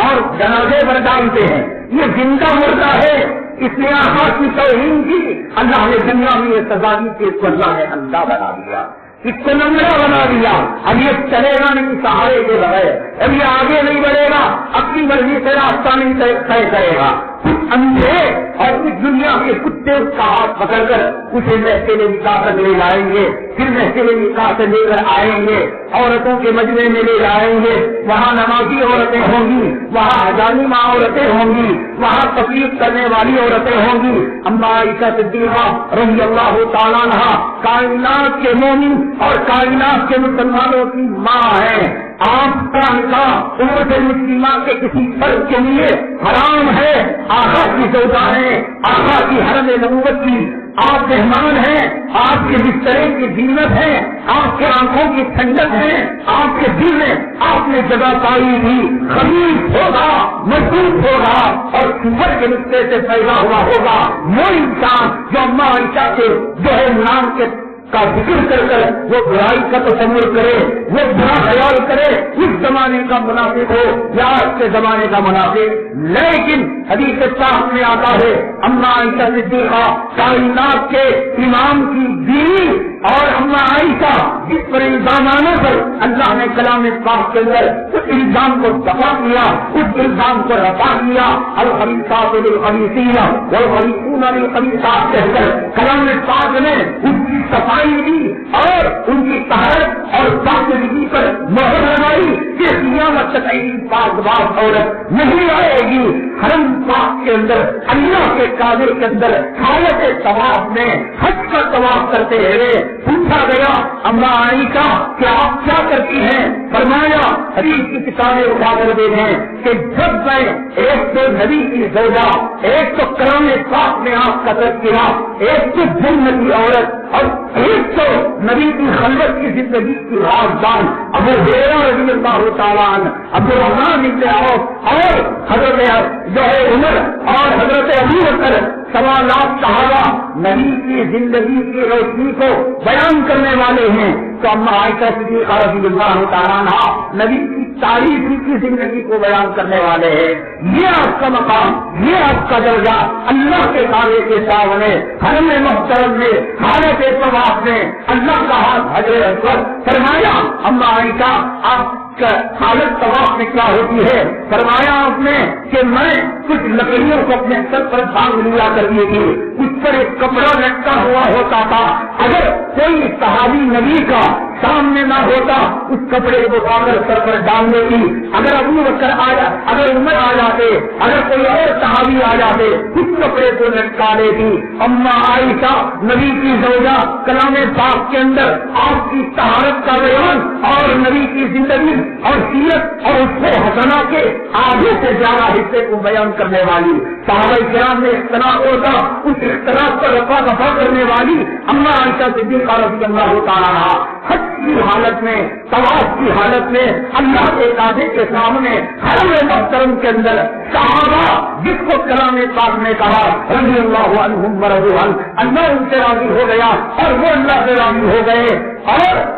اور جنازے پر ڈالتے ہیں، یہ زندہ مردہ ہے، اس نے آقا کی توہین کی، اللہ نے دنیا میں یہ سزا دی کہ اس کو اللہ نے اندھا بنا دیا، اس کو ننگا بنا دیا، اب یہ چلے گا نہیں سہارے کے بغیر، اب یہ آگے نہیں بڑھے گا، اپنی مرضی سے راستہ نہیں طے کرے گا، کچھ اندھے اور کچھ دنیا کے کتے اس کا ہاتھ پکڑ کر اسے محفل نکاح کر لے جائیں گے، پھر محفل نکاح سے لے کر آئیں گے، عورتوں کے مجمع میں لے جائیں گے، وہاں نمازی عورتیں ہوں گی، وہاں حجامی ماں عورتیں ہوں گی، وہاں تقریب کرنے والی عورتیں ہوں گی۔ اما عائشہ صدیقہ رضی اللہ تعالیٰ عنہا کائنات کے مومن اور کائنات کے مسلمانوں کی ماں ہے، آپ کا نکاح امت مسلمہ کے کسی فرد کے لیے حرام ہے، آقا کی زوجہ ہے، آقا کی حرم نبوت کی، آپ مہمان ہیں، آپ کے بسترے کی زینت ہے، آپ کے آنکھوں کی ٹھنڈک ہے، آپ کے دل میں آپ نے جگہ پائی تھی، خبیث ہوگا، مضبوط ہوگا اور سور کے نقطے سے پیدا ہوا ہوگا وہ انسان جو اما عائشہ کے جو ہے نام کے کا ذکر کر کر وہ برائی کا تصور کرے، وہ برا خیال کرے، اس زمانے کا منافق ہو یا آج کے زمانے کا منافق۔ لیکن حدیث صاحب میں آتا ہے اما عائشہ صدیقہ کائنات کے امام کی بیوی اور اما عائشہ جس پر الزامانوں پر اللہ نے کلام پاک کے اندر اس الزام کو دفاع کیا، اس الزام کو رفع کیا، الخبیثات للخبیثین والخبیثون للخبیثات کہہ کر کلام پاک نے اس کی صفائی دی اور ان کی طہارت اور پاکیزگی پر مہر لگائی کہ قیامت تک ایسی پاک باز عورت نہیں آئے گی۔ حرم پاک کے اندر اللہ کے کعبے کے اندر حالت طواف میں حج کا طواف کرتے ہوئے پوچھا گیا اما عائشہ کہ آپ کیا کرتی ہیں؟ فرمایا حدیث کی کتابیں اٹھا کر دے دیں کہ جب میں ایک تو نبی کی زوجہ، ایک تو کلام پاک میں آپ کا تذکرہ، ایک تو جنتی عورت اور ایک تو نبی کی خلوت کی زندگی کی رازدان ابو ہریرہ رضی اللہ تعالیٰ عنہ، عبد الرحمن بن عوف اور حضرت جو ہے عمر اور حضرت ابو بکر 1.25 لاکھ صحابہ نبی کی زندگی کی روشنی کو بیان کرنے والے ہیں تو اما عائشہ صدیقہ رضی اللہ تعالیٰ عنہا نبی کی تاریخی کی زندگی کو بیان کرنے والے ہیں. یہ آپ کا مقام, یہ آپ کا درجہ اللہ کے کعبے کے سامنے حرم محترم میں حالت طواف میں اللہ کا ہاتھ حجر اسود فرمایا اما عائشہ آپ کا حالت طواف میں کیا ہوتی ہے؟ فرمایا آپ نے کہ میں کچھ لکڑیوں کو اپنے سر پر باندھ لیا کرتی تھی, اس پر ایک کپڑا لٹکا ہوا ہوتا تھا. اگر کوئی صحابی نبی کا سامنے نہ ہوتا اس کپڑے کو کاغذ سر پر ڈال دیتی. اگر ابو بکر اگر عمر آ جاتے, اگر کوئی اور صحابی آ جاتے اس کپڑے کو لٹکا دیتی. اما عائشہ نبی کی زوجہ کلام پاک کے اندر آپ کی طہارت کا بیان اور نبی کی زندگی اور سیرت اور اس سے حسنہ کے آدھے سے زیادہ حصے کو بیان کرنے والی, صحابہ کرام میں اختلاف ہوتا اس اختلاف پر رفع دفع کرنے والی اما عائشہ صدیقہ رضی اللہ تعالیٰ عنہا حج کی حالت میں, طواف کی حالت میں اللہ کے کعبے کے سامنے حرم محترم کے اندر صحابہ جس کو کلام پاک نے کہا رضی اللہ عنہم ورضوا عنہ, اللہ ان سے راضی ہو گیا اور وہ اللہ سے راضی ہو گئے. اور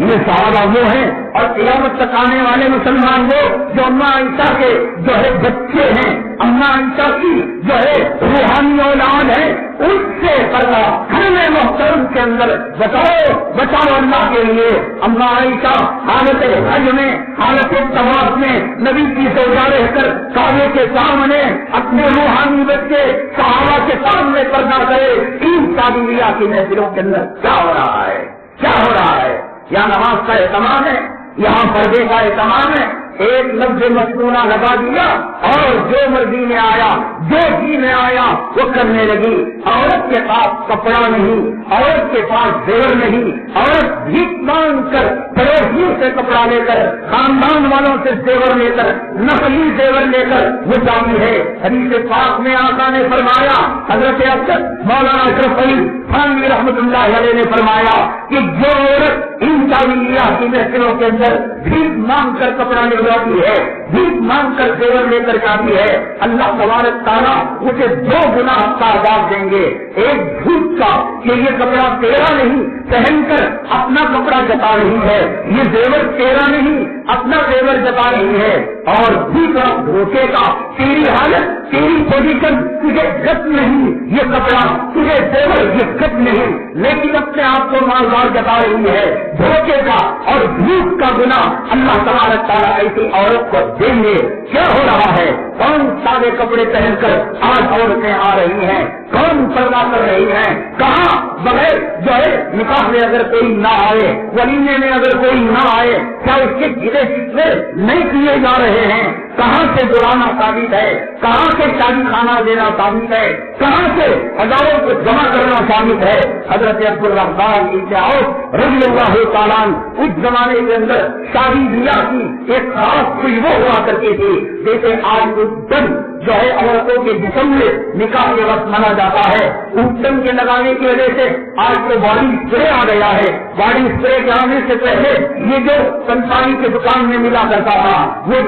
یہ صحابہ وہ ہیں اور قیامت تک آنے والے مسلمان وہ جو اما عائشہ کے جو ہے بچے ہیں, اما عائشہ کی جو ہے روحانی اولاد ہے, اس سے اللہ حرم محترم کے اندر بچاؤ اللہ کے لیے. اما عائشہ حالت حج میں حالت طواف میں نبی کی زوجہ رہ کر کعبے کے سامنے اپنے روحانی بچے صحابہ کے سامنے پردہ کرے. ان شادیہ کی محفلوں کے اندر کیا ہو رہا ہے, کیا ہو رہا ہے؟ یہاں نماز کا اہتمام ہے, یہاں پردے کا اہتمام ہے. ایک لفظ مسنونہ لگا دیا اور جو مرضی میں آیا, جو جی میں آیا وہ کرنے لگی. عورت کے پاس کپڑا نہیں, عورت کے پاس زیور نہیں, عورت بھیک مانگ کر پڑوسیوں سے کپڑا لے کر, خاندان والوں سے زیور لے کر, نقلی زیور لے کر وہ جاتی ہے. حدیث پاک میں آقا نے فرمایا, حضرت مولانا اشرف علی تھانوی رحمۃ اللہ علیہ نے فرمایا کہ جو عورت ان تعمیریہ کی محفلوں کے اندر بھیک مانگ کر کپڑا لے جاتی ہے, بھیک مانگ کر زیور لے کر جاتی ہے, اللہ تبارک تعالیٰ اسے 2 گنا کا عذاب دیں گے. ایک جھوٹ کا کہ یہ کپڑا تیرا نہیں, پہن کر اپنا کپڑا جتا رہی ہے, یہ زیور تیرا نہیں اپنا زیور جتا رہی ہے. اور دوسرا دھوکے کا, تیری حالت تیری پوزیشن تجھے گت نہیں, یہ کپڑا تجھے زیور یہ گت نہیں, لیکن اپنے آپ کو مالدار جتا رہی ہے. دھوکے کا اور جھوٹ کا گناہ اللہ تبارک تعالیٰ ایسی عورت کو دیں گے. کیا ہو رہا ہے؟ کون سادے کپڑے پہن کر آج عورتیں آ رہی ہیں, کون پردہ کر رہی ہیں, کہاں بغیر جو ہے نکاح میں اگر کوئی نہ آئے, ولیمے میں اگر کوئی نہ آئے, کیا اس کے گرے فکرے نہیں کیے جا رہے ہیں؟ کہاں سے دورانا ثابت ہے, کہاں سے شادی خانہ دینا ثابت ہے, کہاں سے ہزاروں کو جمع کرنا ثابت ہے؟ حضرت عبد الرحمن ابن عوف رضی اللہ تعالیٰ اس زمانے کے اندر شادی بیاہ کی ایک خاص خوشبو ہوا کرتی تھی, جیسے آج دن جو ہے عورتوں کے جسم میں نکاح کے وقت منا جاتا ہے. اوپٹن کے لگانے کی وجہ سے آج تو باڈی اسپرے آ گیا ہے. باڈی اسپرے کے آنے سے پہلے یہ جو پنسانی کے دکان میں ملا کرتا تھا وہ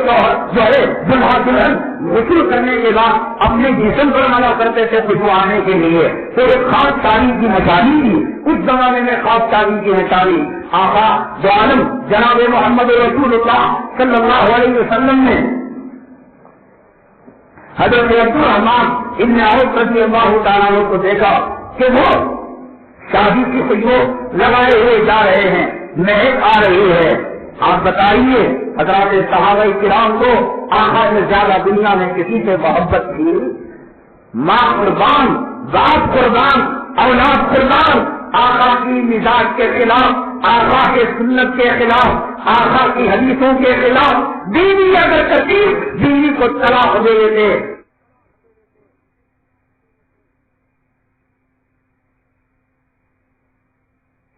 جو ہے دلہا دلہن غسل کرنے کے بعد اپنے جسم پر ملا کرتے تھے خوشبو آنے کے لیے. تو ایک خاص شادی کی نشانی تھی اس زمانے میں, خاص شادی کی نشانی. آقا دو عالم جناب محمد رسول اللہ صلی اللہ علیہ وسلم نے حضرت عبد الرحمن ابن عوف رضی اللہ تعالیٰ عنہ کو دیکھا کہ وہ شادی کی خوشبو لگائے ہوئے جا رہے ہیں, مہک آ رہی ہے. آپ بتائیے حضرات صحابہ کرام کو آقا سے زیادہ دنیا میں کسی سے محبت تھی؟ ماں قربان, باپ قربان, اولاد قربان, آقا کی مزاج کے خلاف, آقا کے سنت کے خلاف, آقا کی حدیثوں کے خلاف بیوی اگر کرتی بیوی کو طلاق دے دیتے.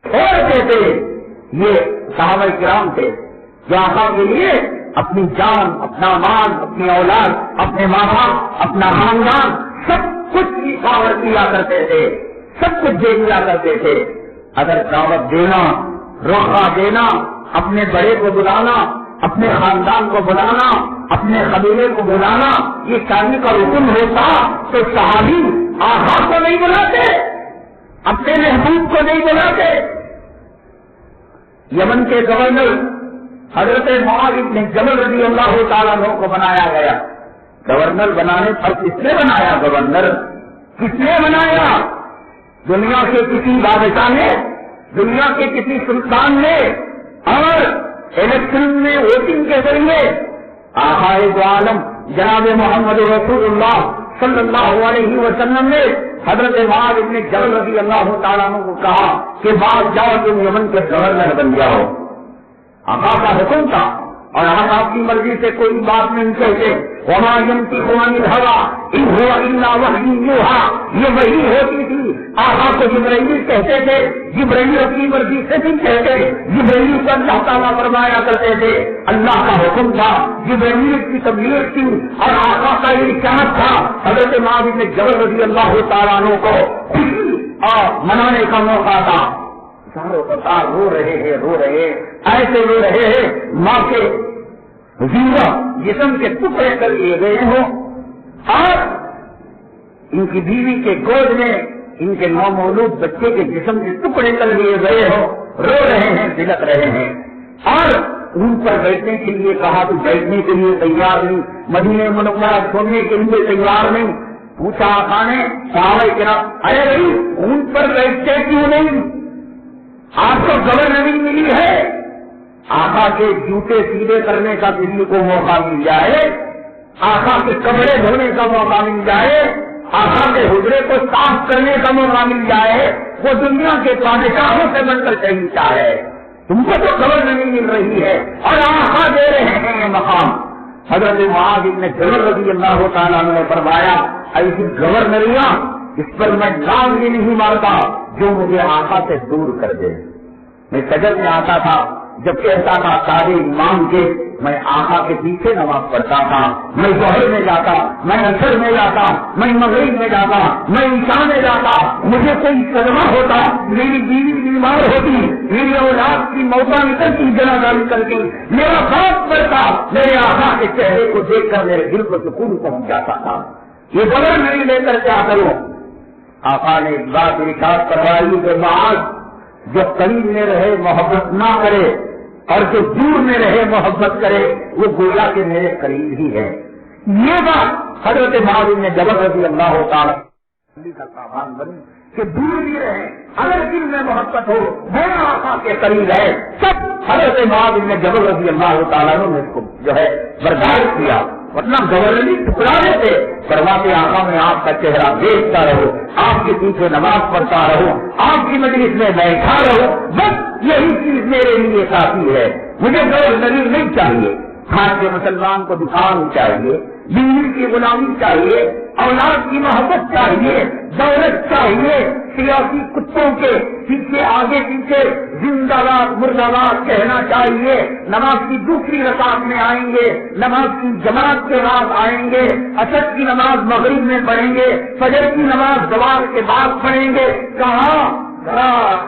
اور کہتے یہ صحابہ کرام تھے جو آقا کے لیے اپنی جان, اپنا مال, اپنی اولاد, اپنے ماں باپ, اپنا خاندان سب کچھ کی دعوت دیا کرتے تھے, سب کچھ دے دیا کرتے تھے. اگر دعوت دینا, روکا دینا, اپنے بڑے کو بلانا, اپنے خاندان کو بلانا, اپنے قبیلے کو بلانا یہ شادی کا رکن ہوتا تو صحابی آقا کو نہیں بلاتے, اپنے محبوب کو نہیں بلاتے. یمن کے گورنر حضرت معاذ بن جبل رضی اللہ تعالیٰ عنہ کو بنایا گیا. گورنر بنانے پر کس نے بنایا؟ گورنر کس نے بنایا؟ دنیا کے کسی بادشاہ نے، دنیا کے کسی سلطان نے، اور الیکشن میں ووٹنگ کے ذریعے آقائے دو عالم جناب محمد رسول اللہ صلی اللہ علیہ وسلم نے حضرت معاذ بن جبل رضی اللہ تعالیٰ عنہ کو کہا کہ بعد جاؤ تم یمن کے گورنر بن جاؤ. آقا کا حکم تھا اور ہم آپ کی مرضی سے کوئی بات نہیں کہتے. وما ينطق عن الهوى ان هو الا وحي يوحى. یہ وحی ہوتی تھی. آقا کو جبرائیل کہتے تھے، جبرائیل اپنی مرضی سے نہیں کہتے. جبرائیل کو اللہ تعالیٰ فرمایا کرتے تھے. اللہ کا حکم تھا، جبرائیل کی تبلیغ تھی اور آقا کا ارشاد تھا. حضرت معاذ بن جبل رضی اللہ تعالیٰ عنہ کو خوشی اور منانے کا موقع تھا. ساروں پتا رو رہے ہیں، رو رہے ایسے رو رہے ہیں ماں کے زندہ جسم کے ٹکڑے کر لیے گئے ہوں اور ان کی بیوی کے گود میں ان کے نومولود بچے کے جسم کے ٹکڑے کر لیے گئے ہوں. رو رہے ہیں، بلک رہے ہیں اور ان پر بیٹھنے کے لیے کہا تو بیٹھنے کے لیے تیار نہیں، مدینے منورہ چھوڑنے کے لیے تیار نہیں. پوچھا آقا نے صحابہ کرام ارے بھائی ان پر بیٹھتے کیوں نہیں؟ آپ کو گورنری ملی ہے. آقا کے جوتے سیدھے کرنے کا کسی کو موقع مل جائے، آقا کے کپڑے دھونے کا موقع مل جائے، آقا کے حجرے کو صاف کرنے کا موقع مل جائے، وہ دنیا کے بادشاہوں سے بن کر چاہیتا ہے. تم کو تو گورنری مل رہی ہے اور آقا دے رہے ہیں یہ مقام. حضرت معاذ بن جبل رضی اللہ تعالیٰ نے فرمایا ایسی گورنریاں اس پر میں لام بھی نہیں مارتا جو مجھے آقا سے دور کر دے. میں سجد میں آتا تھا جب کہتا تھا سارے امام کے، میں آقا کے پیچھے نماز پڑھتا تھا. میں ظہر میں جاتا، میں عصر میں جاتا، میں مغرب میں جاتا، میں عشاء میں جاتا. مجھے کوئی صدمہ ہوتا، میری بیوی بیمار ہوتی، میری اولاد کی موتا نکلتی جنازہ نکلتی، میرا باپ پڑتا، میرے آقا کے چہرے کو دیکھ کر میرے دل کو سکون پہنچ جاتا تھا. یہ خبر نہیں لے کر کیا کروں؟ آقا نے ایک بات ارشاد فرمائی کہ معاذ جو قریب میں رہے محبت نہ کرے اور جو دور میں رہے محبت کرے وہ گویا کے میرے قریب ہی ہے. یہ بات حضرت معاذ بن جبل رضی اللہ تعالیٰ کا سامان بنی کہ دور بھی رہے، اگر دل میں محبت ہو وہ آقا کے قریب ہے. سب حضرت معاذ بن جبل رضی اللہ تعالیٰ نے اس کو جو ہے برداشت کیا، ورنہ گورنری ٹکرا دیتے. فرماتے آقا میں آپ کا چہرہ دیکھتا رہو، آپ کے پیچھے نماز پڑھتا رہو، آپ کی مجلس میں بیٹھا رہو، بس یہی چیز میرے لیے کافی ہے. مجھے گورنری نہیں چاہیے. آج کے مسلمان کو دکان چاہیے، بیوی کی غلامی چاہیے، اولاد کی محبت چاہیے، دولت چاہیے، سیاسی کتوں کے پیچھے آگے پیچھے زندہ باد مردہ باد کہنا چاہیے. نماز کی دوسری رکعت میں آئیں گے، نماز کی جماعت کے بعد آئیں گے، عصر کی نماز مغرب میں پڑھیں گے، فجر کی نماز زوال کے بعد پڑھیں گے. کہاں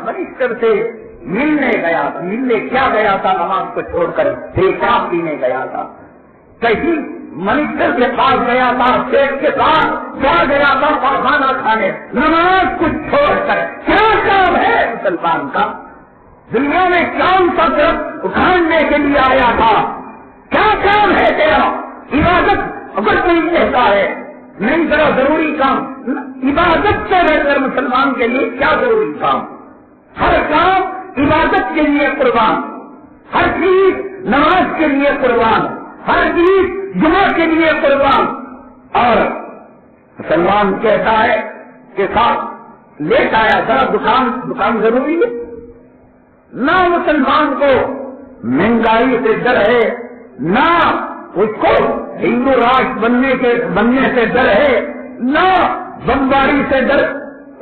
منسٹر سے ملنے گیا تھا، ملنے کیا گیا تھا؟ نماز کو چھوڑ کر پیشاب پینے گیا تھا. کہیں منسٹر کے پاس گیا تھا، شیخ کے پاس کیا گیا تھا؟ کھانا کھانے. نماز کو چھوڑ کر کیا کام ہے مسلمان کا؟ دنیا میں کام کا طرف اکھاڑنے کے لیے آیا تھا. کیا کام ہے تیرا؟ عبادت اگر کوئی کہتا ہے نہیں ذرا ضروری کام، عبادت سے بڑھ کر مسلمان کے لیے کیا ضروری کام؟ ہر کام عبادت کے لیے قربان، ہر چیز نماز کے لیے قربان، ہر چیز جمعہ کے لیے قربان. اور مسلمان کہتا ہے کہ ساتھ لیٹ آیا ذرا دکان ضروری ہے. نہ مسلمان کو مہنگائی سے ڈر ہے، نہ اس کو ہندو راشٹر بننے سے ڈر ہے، نہ بمباری سے ڈر،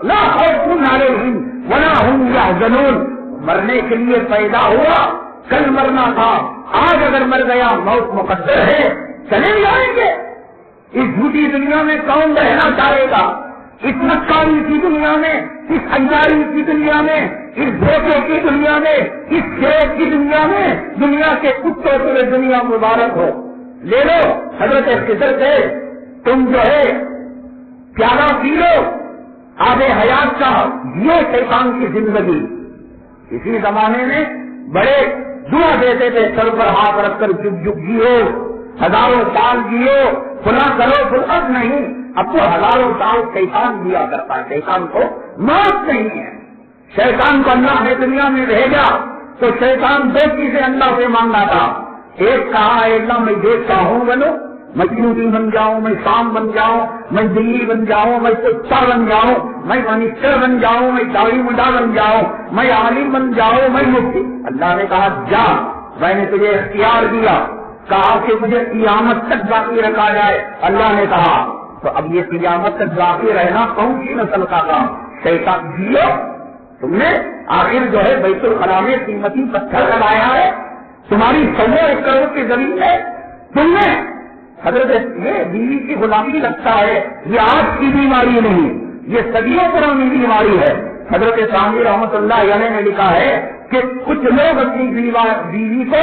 نہ خوف علیہم ولا هم يحزنون. مرنے کے لیے پیدا ہوا، کل مرنا تھا، آج اگر مر گیا موت مقدر ہے، چلے جائیں گے. اس جھوٹی دنیا میں کون رہنا چاہے گا؟ اس نکاری کی دنیا میں، اس انجاری کی دنیا میں، اس دھوکے کی دنیا میں، اس شیخ کی دنیا میں، دنیا کے کتوں کو دنیا مبارک ہو. لے لو حضرت خضر سے تم جو ہے پیالہ پی لو، آب حیات کا یہ شیطان کی زندگی. اسی زمانے میں بڑے دعا دیتے تھے سر پر ہاتھ رکھ کر جگ جگ جیو, ہزاروں سال جیو, فلاں کرو فلاں نہیں. اب تو ہزاروں سال شیطان دیا کرتا ہے, شیطان کو موت نہیں ہے. شیطان کو اللہ نے دنیا میں بھیجا تو شیطان دو چیزیں اللہ سے مانگا تھا. ایک کہا اللہ میں جو چاہوں بنو, میں یوٹی بن جاؤں, میں شام بن جاؤں, میں دلی بن جاؤں, میں کتا بن جاؤں, میں منسٹر بن جاؤں, میں داڑھی مڈا بن جاؤں, میں عالم بن جاؤں, میں مفتی. اللہ نے کہا جا, میں نے تجھے اختیار دیا. کہا کہ مجھے قیامت تک باقی رکھا جائے. اللہ نے کہا تو اب یہ قیامت تک باقی رہنا کون سی نسل کا کام؟ شیطان جیو, تم نے آخر جو ہے بیت الخلا میں قیمتی پتھر لگایا ہے, تمہاری 100 کروڑ کی زمین ہے, تم نے حضرت یہ بیوی کی غلامی لگتا ہے. یہ آج کی بیماری نہیں, یہ صدیوں پرانی بیماری ہے. حضرت ثانوی رحمۃ اللہ علیہ نے لکھا ہے کہ کچھ لوگ اپنی بیوی کو,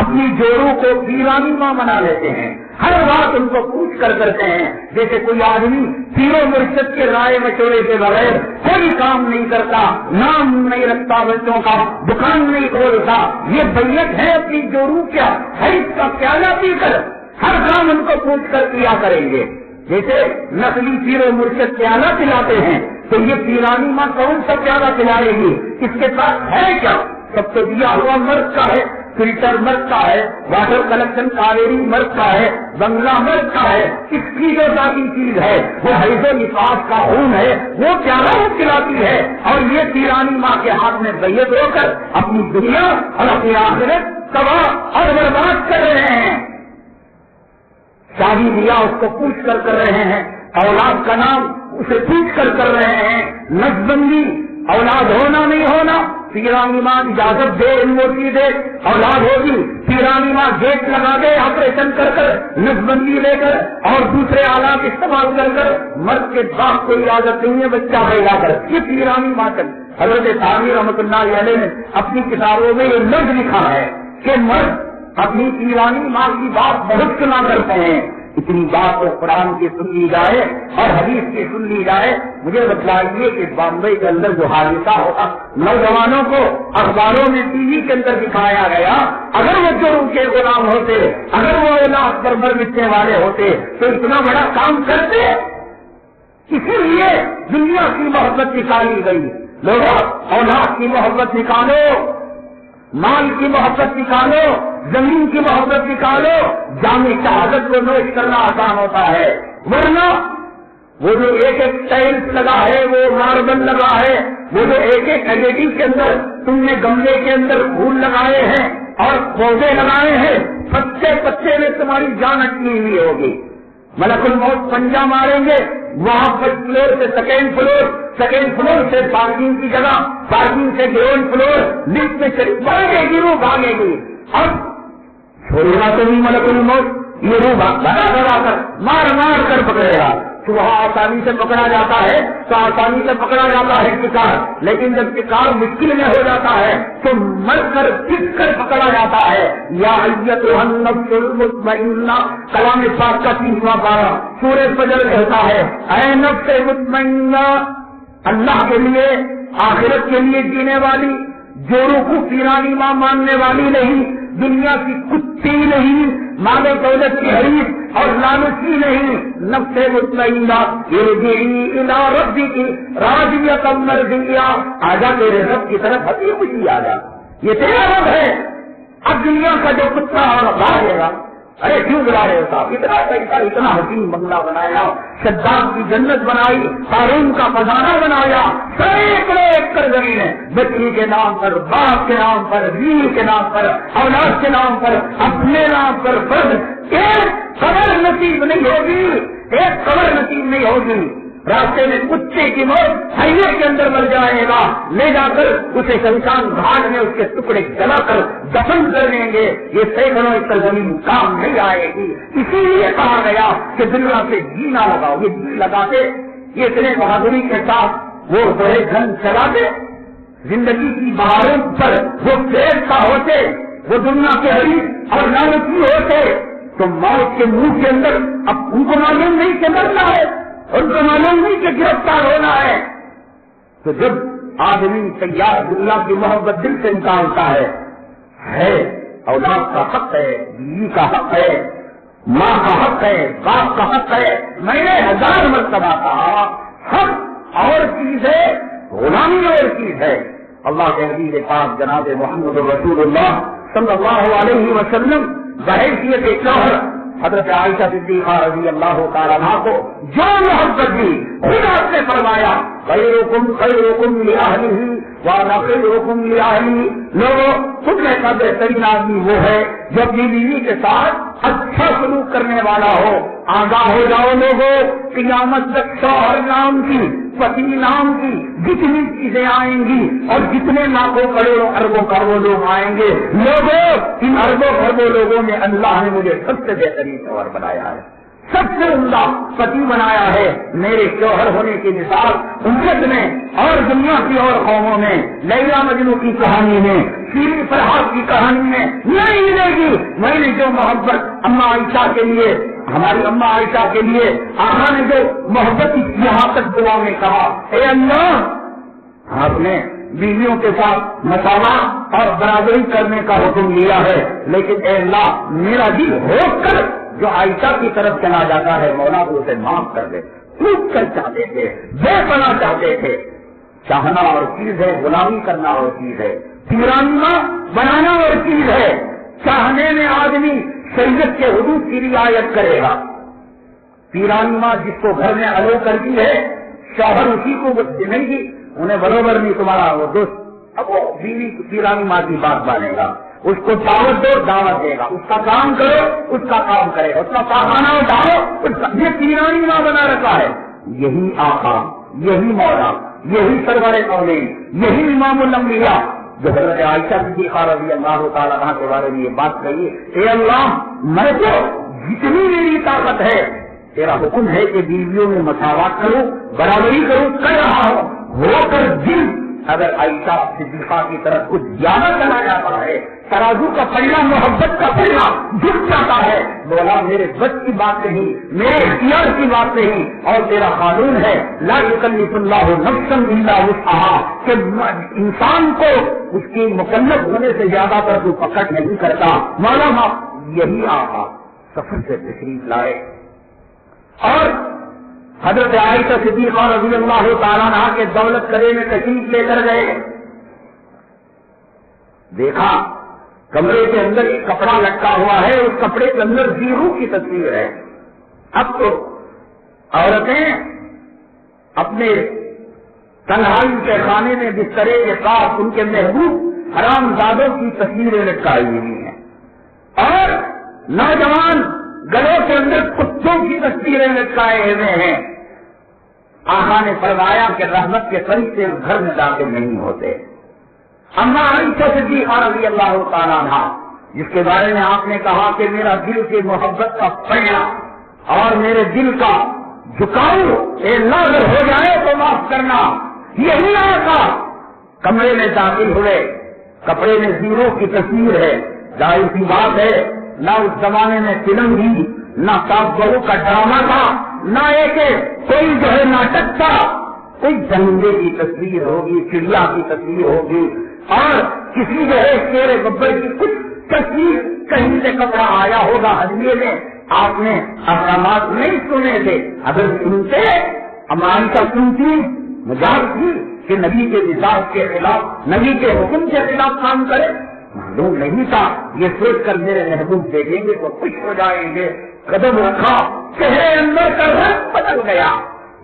اپنی جوڑوں کو پیرانی ماں بنا لیتے ہیں. ہر بات ان کو پوچھ کر کرتے ہیں. جیسے کوئی آدمی پیرو مرشد کے رائے مشورے کے بغیر کوئی کام نہیں کرتا, نام نہیں رکھتا, بچوں کا دکان نہیں کھولتا. یہ بیعت ہے اپنی جوڑوں کیا ہے, اس کا پیالہ پی کر ہر کام ان کو پوچھ کر کیا کریں گے. جیسے نقلی پیرو مرشد پیالہ پلاتے ہیں تو یہ پیرانی ماں کون سا پیالہ پلائے گی؟ اس کے پاس ہے کیا؟ سب تو دیا ہوا مرد کا ہے, فلٹر مرد کا ہے, واٹر کلیکشن کاویری مرد کا ہے, بنگلہ مرد کا ہے. اس کی جو ذاتی چیز ہے وہ حیض و نفاس کا خون ہے, وہ پیالہ وہ پلاتی ہے. اور یہ پیرانی ماں کے ہاتھ میں بیعت ہو کر اپنی دنیا اور اپنی آخرت تباہ اور برباد کر رہے ہیں. شادی بیاہ اس کو پوچھ کر رہے ہیں, اولاد کا نام اسے پوچھ کر رہے ہیں. نسبندی, اولاد ہونا نہیں ہونا, پیرانی ماں اجازت دے, انویٹی دے, اولاد ہوگی. پیرانی ماں گیٹ لگا دے, آپریشن کر نسبندی لے کر اور دوسرے آلات استعمال کر مرد کے باپ کو اجازت نہیں ہے بچہ پیدا کر. یہ پیرانی ماں کر. حضرت ثانوی رحمۃ اللہ علیہ نے اپنی کتابوں میں یہ لفظ لکھا ہے کہ مرد اپنی پیرانی ماں کی بات بہت سنا کرتے ہیں. اتنی بات تو قرآن کی سن لی جائے اور حدیث کی سن لی جائے. مجھے بتلائیے کہ بامبئی کے اندر جو حادثہ ہوتا, نوجوانوں کو اخباروں میں ٹی وی کے اندر دکھایا گیا, اگر وہ جو ان کے غلام ہوتے, اگر وہ اولاد پر مر مٹنے والے ہوتے تو اتنا بڑا کام کرتے. اسی لیے دنیا کی محبت نکالی گئی. لوگوں, اولاد کی محبت نکالو, مال کی محبت نکالو, زمین کی محبت نکالو. جامع شہادت کو نوش کرنا آسان ہوتا ہے, ورنہ وہ جو ایک ایک ٹائلس لگا ہے, وہ ماربل لگا ہے, وہ جو ایک ایک ایڈیٹو کے اندر تم نے گملے کے اندر پھول لگائے ہیں اور پودے لگائے ہیں, پتے پتے میں تمہاری جان اٹکی ہوئی ہوگی. ملک الموت پنجا ماریں گے, وہاں فرسٹ فلور سے سیکنڈ فلور, سیکنڈ فلور سے پارکنگ کی جگہ, پارکنگ سے گراؤنڈ فلور, لفٹ میں چلی بھاگے گی, روح بھاگے گی. اب چھوڑنا تو نہیں ملک الموت, یہ روح بھگا کر مار مار کر پکڑے گا. وہاں آسانی سے پکڑا جاتا ہے تو آسانی سے پکڑا جاتا ہے شکار, لیکن جب شکار مشکل میں ہو جاتا ہے تو مر کر پس کر پکڑا جاتا ہے. یا ایتھا النفس المطمئنہ, کلام پاک کا 30واں پارہ سورہ فجر کہتا ہے, اے نفس مطمئنہ, اللہ کے لیے آخرت کے لیے جینے والی, جوڑوں کو پیرانی ماں ماننے والی نہیں, دنیا کی کتی نہیں, مال و دولت کی حریف اور لالچی نہیں. نفس مطمئنہ ارجعی الی ربک راضیۃ مرضیہ, آجا تیرے رب کی طرف ہنسی خوشی آ جا. یہ تیرا رب ہے. اب دنیا کا جو کتا بھاگے گا, ارے کیوں بلا رہے ہوتا, اتنا پیسہ, اتنا حسین بنگلہ بنایا, شداد کی جنت بنائی, قارون کا خزانہ بنایا, سینکڑوں ایکڑ زمینیں بچی کے نام پر, باپ کے نام پر, بیوی کے نام پر, اولاد کے نام پر, اپنے نام پر, فرض ایک قبر نصیب نہیں ہوگی, ایک قبر نصیب نہیں ہوگی. راستے میں کتے کی موت ہائیوے کے اندر مر جائے گا, لے جا کر اسے شمشان گھاٹ میں اس کے ٹکڑے جلا کر دفن کر دیں گے. یہ سینکڑوں ایکڑ زمین کام نہیں آئے گی. اسی لیے کہا گیا کہ دنیا سے جی نہ لگاؤ. یہ جی لگاتے, یہ اتنے بہادری کے ساتھ وہ بڑے گھن چلاتے, زندگی کی بہاروں پر وہ پیڑ کا ہوتے, وہ دنیا کے حریف اور لالچی ہوتے, تو موت کے منہ کے اندر اب ان کو معلوم نہیں کہ مرنا ہے, ان کو معلوم نہیں کہ گرفتار ہونا ہے. تو جب آدمی تیار دنیا کی محبت دل سے نکالتا ہے اولاد کا حق ہے, بیوی کا حق ہے, ماں کا حق ہے, باپ کا حق ہے. میں نے 1000 مرتبہ کہا حق اور چیز ہے, غلامی اور چیز ہے. اللہ کے حبیب پاک جناب محمد رسول اللہ صلی اللہ علیہ وسلم بحیثیت شوہر حضرت عائشہ صدیقہ رضی اللہ تعالیٰ عنہا کو جو محبت دی, خدا سے فرمایا خیرکم خیرکم لأہلہ وانا خیرکم لأہلی. لوگوں تم میں کا بہترین آدمی وہ ہے جو اپنی بیوی کے ساتھ اچھا سلوک کرنے والا ہو. آگاہ ہو جاؤ لوگوں, قیامت تک شوہر نام کی, پتی نام کی جتنی چیزیں آئیں گی اور جتنے لاکھوں کروڑوں اربوں کروڑوں لوگ آئیں گے, لوگوں ان اربوں کروڑوں لوگوں میں اللہ نے مجھے سب سے بہترین شوہر بنایا ہے, سب سے عمدہ پتی بنایا ہے. میرے شوہر ہونے کی مثال امت میں اور دنیا کی اور قوموں میں لیلا مجنو کی کہانی میں, شیریں فرحات کی کہانی میں نہیں ملے گی. میں نے جو محبت اماں عائشہ کے لیے, ہماری اماں عائشہ کے لیے آقا نے جو محبت یہاں تک دعا میں کہا, اے اللہ آپ نے بیویوں کے ساتھ مساوات اور برابری کرنے کا حکم لیا ہے, لیکن اے اللہ میرا دل ہو کر جو عائشہ کی طرف چلا جاتا ہے مولا کو اسے معاف کر دے. ٹوٹ کر چاہتے تھے, بے پناہ چاہتے تھے. چاہنا اور چیز ہے, غلامی کرنا اور چیز ہے, پیرانیاں بنانا اور چیز ہے. چاہنے میں آدمی شریعت کے حدود کی رعایت کرے گا. پیرانی ماں جس کو گھر میں الو کرتی ہے, شوہر اسی کو نہیں گی, انہیں برابر نہیں تمہارا وہ دوست, اب وہ بیوی پیرانی ماں کی بات مانے گا. اس کو دعوت دو, دعوت دے گا. اس کا کام کرو, اس کا کام کرے گا. اس کا پاخانہ اٹھاؤ, یہ پیرانی ماں بنا رکھا ہے. یہی آقا, یہی مولا, یہی سرور اولین, یہی امام الانبیاء جو حضرت عائشہ صدیقہ رضی اللہ تعالیٰ عنہ کے بارے میں یہ بات کہی, اے اللہ میں تو جتنی میری طاقت ہے تیرا حکم ہے کہ بیویوں میں مساوات کروں, برابری کروں, کر رہا ہوں. ہو کر دل اگر عائشہ صدیقہ کی طرف کچھ زیادہ چلا جاتا ہے, ترازو کا پلڑا محبت کا پلڑا جھک جاتا ہے, مولا میرے بس کی بات نہیں, میرے اختیار کی بات نہیں, اور تیرا قانون ہے لا یکلف اللہ نفسا الا وسعہا, کہ انسان کو اس کی مکلف ہونے سے زیادہ پر تو پکڑ نہیں کرتا. مولا یہی آقا سفر سے تشریف لائے اور حضرت عائشہ صدیقہ رضی اللہ تعالیٰ عنہ کے دولت کرے میں تشریف لے کر گئے. دیکھا کمرے کے اندر ایک کپڑا لٹکا ہوا ہے, اس کپڑے کے اندر زیرو کی تصویر ہے. اب تو عورتیں اپنے تنہائی کے خانے میں بسترے کے ساتھ ان کے محبوب حرام زادوں کی تصویریں لٹکائی ہوئی ہیں, اور نوجوان گلوں کے اندر کتوں کی تصویریں لٹکائے ہوئے ہیں. آقا نے فرمایا کہ رحمت کے قریب سے گھر میں داخل نہیں ہوتے. اماں عائشہ صدیقہ رضی اللہ تعالیٰ عنہا جس کے بارے میں آپ نے کہا کہ میرا دل کی محبت کا پڑنا اور میرے دل کا جھکاؤ اے اللہ اگر ہو جائے تو معاف کرنا, یہی آقا کمرے میں داخل ہوئے. کپڑے میں زیرو کی تصویر ہے, ظاہر سی بات ہے نہ اس زمانے میں فلم تھی, نہ ساس بہو کا ڈرامہ تھا, نہ ایک کوئی جو ہے ناٹک تھا. کوئی جنگلے کی تصویر ہوگی, چڑیا کی تصویر ہوگی, اور کسی جو ہے شیر گبر کی کچھ تصویر کہیں سے کپڑا آیا ہوگا ہدیے میں. آپ نے احکامات نہیں سنے تھے, اگر سنتے ہماری کا سنتی مجال تھی کہ نبی کے مزاج کے خلاف, نبی کے حکم کے خلاف کام کرے. معلوم نہیں تھا, یہ سوچ کر میرے محبوب دیکھیں گے تو خوش ہو جائیں گے. قدم رکھا, چہرے اندر کا رنگ بدل گیا,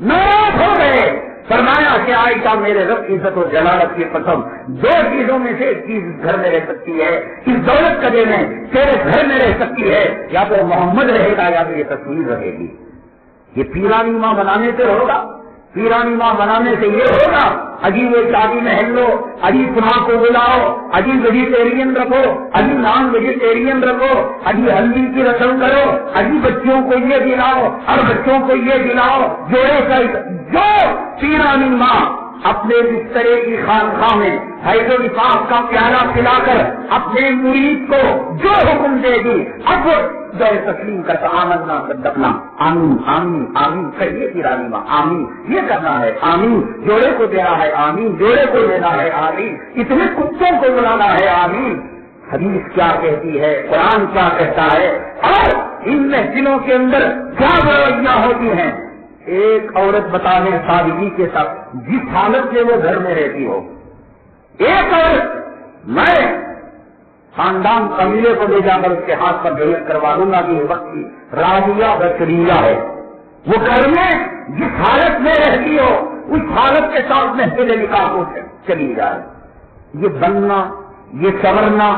ناراض ہو گئے. فرمایا کہ عائشہ میرے رب کی عزت و جلالت کی قسم, دو چیزوں میں سے ایک چیز گھر میں رہ سکتی ہے, اس دولت قدے میں تیرے گھر میں رہ سکتی ہے, یا تو محمد رہے گا یا تو یہ تصویر رہے گی. یہ پیرانی ماں بنانے سے ہوگا, پیرانی ماں بنانے سے یہ ہوگا اجی وہ شادی محل لو, اجی پناہ کو بلاؤ, اجی ویجیٹیرین رکھو, اجی نان ویجیٹیرین رکھو, اجی ہلدی کی رسم کرو, اجی بچوں کو یہ دلاؤ اور بچوں کو یہ دلاؤ. جو پیرانی ماں اپنے بسترے کی خانقاہ میں حیض و نفاس کا پیالہ پلا کر اپنے مرید کو جو حکم دے گی اب جو تسلیم کرتا آمنا صدقنا آمین آمین آمین کہیے کی رانی ماں آمین یہ کرنا ہے آمین جوڑے کو دینا ہے آمین جوڑے کو دینا ہے آمین اتنے کتوں کو بلانا ہے آمین. حدیث کیا کہتی ہے, قرآن کیا کہتا ہے, اور ان محفلوں کے اندر کیا رویاں ہوتی ہیں. ایک عورت بتانے سادگی کے ساتھ جس حالت میں وہ گھر میں رہتی ہو, ایک عورت میں خاندان قبیلے کو لے جا کر اس کے ہاتھ پر بیعت کروا دوں گا کہ وقت کی راضیہ بشریہ ہے, وہ گھر میں جس حالت میں رہتی ہو اس حالت کے ساتھ محفل نکاح کو چلی جائے. یہ بننا, یہ سنورنا,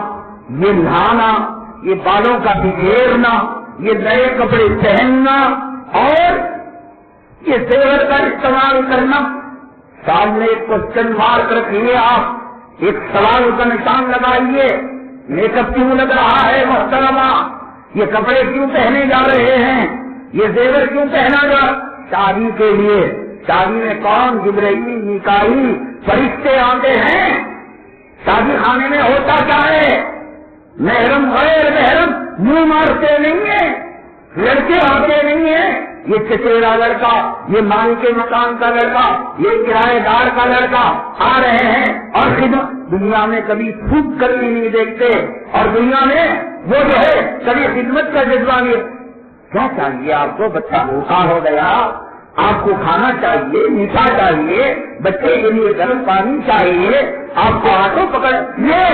یہ نہانا, یہ بالوں کا بکھیرنا, یہ نئے کپڑے پہننا اور یہ زیور کا استعمال کرنا, سامنے ایک کوشچن مارک رکھیے, آپ ایک سوال کا نشان لگائیے. میک اپ کیوں لگ رہا ہے محترمہ, یہ کپڑے کیوں پہنے جا رہے ہیں, یہ زیور کیوں پہنا جا, شادی کے لیے. شادی میں کون جبرائیل میکائیل فرشتے آتے ہیں. شادی خانے میں ہوتا کیا ہے, محرم غیر محرم منہ مارتے نہیں ہیں, لڑکے آتے نہیں ہیں. یہ چچیرا لڑکا, یہ مالک کے مکان کا لڑکا, یہ کرایہ دار کا لڑکا آ رہے ہیں اور خدمت. دنیا میں کبھی پھوک کر بھی نہیں دیکھتے اور دنیا میں وہ جو ہے کبھی خدمت کا جذبہ نہیں. کیا چاہیے آپ کو, بچہ بھوکا ہو گیا, آپ کو کھانا چاہیے, میٹھا چاہیے, بچے کے لیے گرم پانی چاہیے, آپ کو آٹو پکڑ. یہ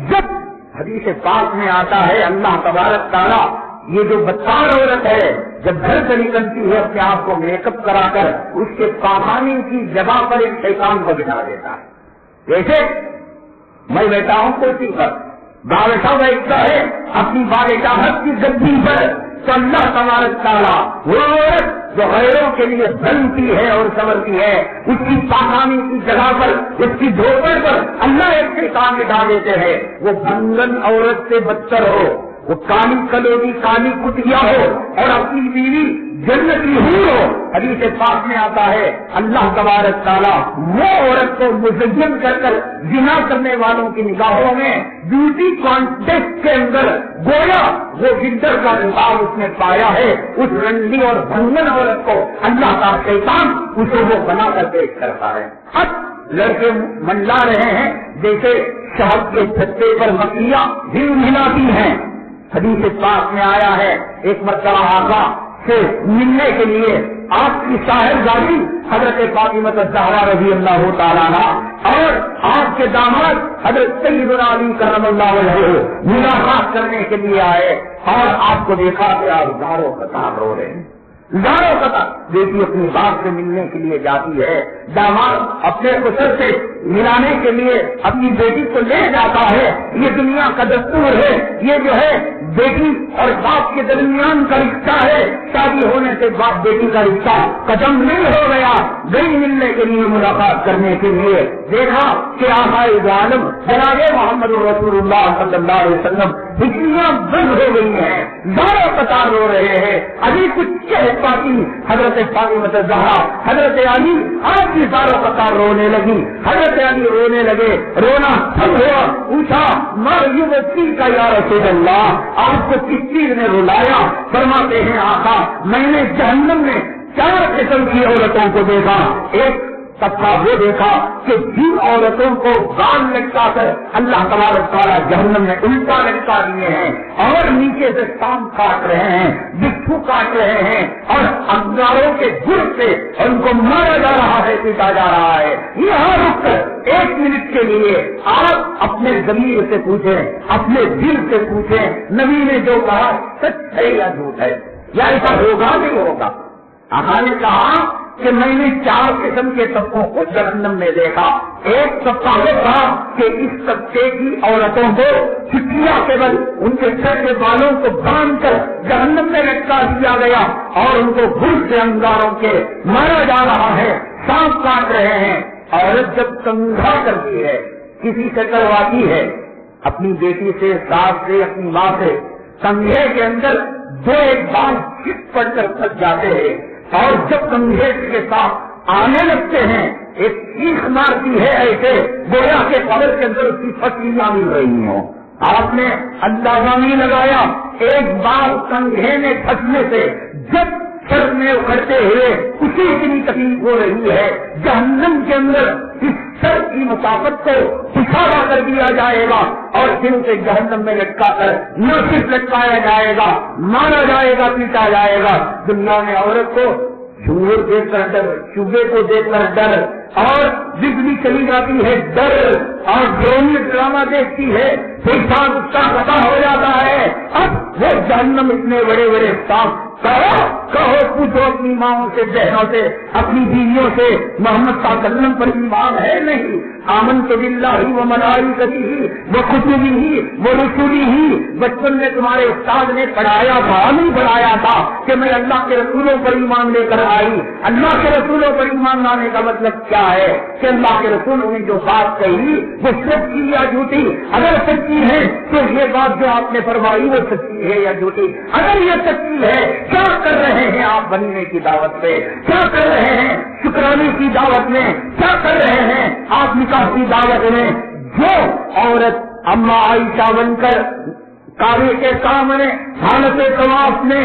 جب حدیث پاک میں آتا ہے اللہ تبارک تعالیٰ یہ جو بدکار عورت ہے جب گھر سے نکلتی ہے اپنے آپ کو میک اپ کرا کر اس کے پاخانے کی جگہ پر ایک شیطان کو بٹھا دیتا ہے. جیسے میں بیٹھا ہوں کرسی پر, بادشاہ بیٹھتا ہے اپنی بادشاہت کی گدی پر, تو اللہ تبارک تعالیٰ وہ عورت جو غیروں کے لیے بنتی ہے اور سنورتی ہے اس کی پاخانے کی جگہ پر, اس کی دھوپر پر اللہ ایک شیطان بٹھا دیتے ہیں. وہ بنگن عورت سے بدتر ہو, وہ کالی کلوری کالی کٹیا ہو اور اپنی بیوی جنتی حور ہو. حدیث پاک میں آتا ہے اللہ تبارک تعالیٰ وہ عورت کو مزین کر کر زنا کرنے والوں کی نگاہوں میں بیوٹی کانٹیسٹ کے اندر گویا وہ ونٹر کا نظام اس نے پایا ہے. اس رنڈی اور بھنگن عورت کو اللہ کا شیطان اسے وہ بنا کر پیش کرتا ہے. اب لڑکے منڈلا رہے ہیں جیسے شہد کے چھتے پر مکھیاں ہل ملاتی ہیں. حدیث پاک میں آیا ہے ایک مرتبہ آقا سے ملنے کے لیے آپ کی صاحبزادی حضرت فاطمہ الزہرا رضی اللہ تعالیٰ عنہا اور آپ کے داماد حضرت سیدنا علی کرم اللہ وجہہ ملاقات کرنے کے لیے آئے اور آپ کو دیکھا کہ آپ زاروں قطار رو رہے ہیں. زاروں قطار بیٹی اپنی باپ سے ملنے کے لیے جاتی ہے, داماد اپنے خسر سے ملانے کے لیے اپنی بیٹی کو لے جاتا ہے. یہ دنیا کا دستور ہے, یہ جو ہے بیٹی اور باپ کے درمیان کا رشتہ ہے. شادی ہونے سے باپ بیٹی کا رشتہ ختم نہیں ہو گیا. گئی ملنے کے لیے, ملاقات کرنے کے لیے, دیکھا کہ آقائے عالم جناب محمد رسول اللہ صلی اللہ علیہ وسلم ہڈیاں بند ہو گئی ہیں, زاروں قطار رو رہے ہیں. ابھی کچھ کہہ پاتی حضرت فاطمہ الزہرا حضرت علی آپ کی زاروں قطار رونے لگی. حضرت علی رونے لگے, رونا تھم ہوا, پوچھا مریم کا یا رسول اللہ آپ کو کس چیز نے رلایا؟ فرماتے ہیں آقا میں نے جہنم میں 4 قسم کی عورتوں کو دیکھا. ایک طبقہ وہ دیکھا کہ جن عورتوں کو بال لٹکا کر اللہ تبارک تعالیٰ جہنم میں الٹا لٹکا دیے ہیں اور نیچے سے سام کاٹ رہے ہیں, بچھو کاٹ رہے ہیں اور انگاروں کے گر سے ان کو مارا جا رہا ہے, پیٹا جا رہا ہے. یہاں رک کر 1 منٹ کے لیے آپ اپنے ضمیر سے پوچھیں, اپنے دل سے پوچھیں نبی نے جو کہا سچ ہے یا جھوٹ ہے, یا ایسا ہوگا نہیں ہوگا. آقا نے کہا کہ میں نے 4 قسم کے طبقوں کو جہنم میں دیکھا. ایک طبقہ وہ تھا کہ اس طبقے کی عورتوں کو چٹیا کے بل ان کے سر کے بالوں کو باندھ کر جہنم میں لٹکا دیا گیا اور ان کو گھر سے انگاروں کے مارا جا رہا ہے, سانپ کاٹ رہے ہیں. عورت جب کنگھا کرتی ہے, کسی سے کرواتی ہے, اپنی بیٹی سے, ساس سے, اپنی ماں سے, کنگھے کے اندر 2-1 بار چٹ پڑ کر پھنس جاتے ہیں اور جب کنگھے کے ساتھ آنے لگتے ہیں ایک چیخ مارتی ہے ایسے گویا کے قبر کے اندر اس کی پھٹیاں مل رہی ہوں. آپ نے اندازہ نہیں لگایا ایک بار کنگھے میں پھنسنے سے جب سر میں اکھڑتے ہوئے اسی اتنی تکلیف ہو رہی ہے. جہنم کے اندر اس سر کی مسافت کو پچھاڑا کر دیا جائے گا اور پھر اسے جہنم میں لٹکا کر نہ صرف لٹکایا جائے گا، مارا جائے گا، پیٹا جائے گا. دنیا میں عورت کو جھوٹ دیکھ کر ڈر، چوبے کو دیکھ کر ڈر، اور بجلی چلی جاتی ہے ڈر، اور ڈرامے ڈرامہ دیکھتی ہے پیشاب اس کا پتا ہو جاتا ہے. اب وہ جہنم اتنے بڑے بڑے صاف کہو پوچھو اپنی ماؤں سے، بہنوں سے، اپنی بیویوں سے محمد صلی اللہ علیہ وسلم پر ایمان ہے نہیں؟ آمنت باللہ و ملائکتہ و کتبہ و رسلہ. بچپن میں تمہارے استاد نے پڑھایا تھا، نہیں پڑھایا تھا کہ میں اللہ کے رسولوں پر ایمان لے کر آئی. اللہ کے رسولوں پر ایمان لانے کا مطلب کیا ہے کہ اللہ کے رسولوں نے جو بات کہی وہ سچی یا جھوٹی؟ اگر سچی ہے تو یہ بات جو آپ نے فرمائی وہ سچی ہے یا جھوٹی؟ اگر یہ سچی ہے کیا کر رہے ہیں آپ بننے کی دعوت پہ؟ کیا کر رہے ہیں شکرانے کی دعوت میں؟ کیا کر رہے ہیں آپ نکاح کی دعوت میں؟ جو عورت اما عائشہ بن کر کعبے کے سامنے حالت طواف میں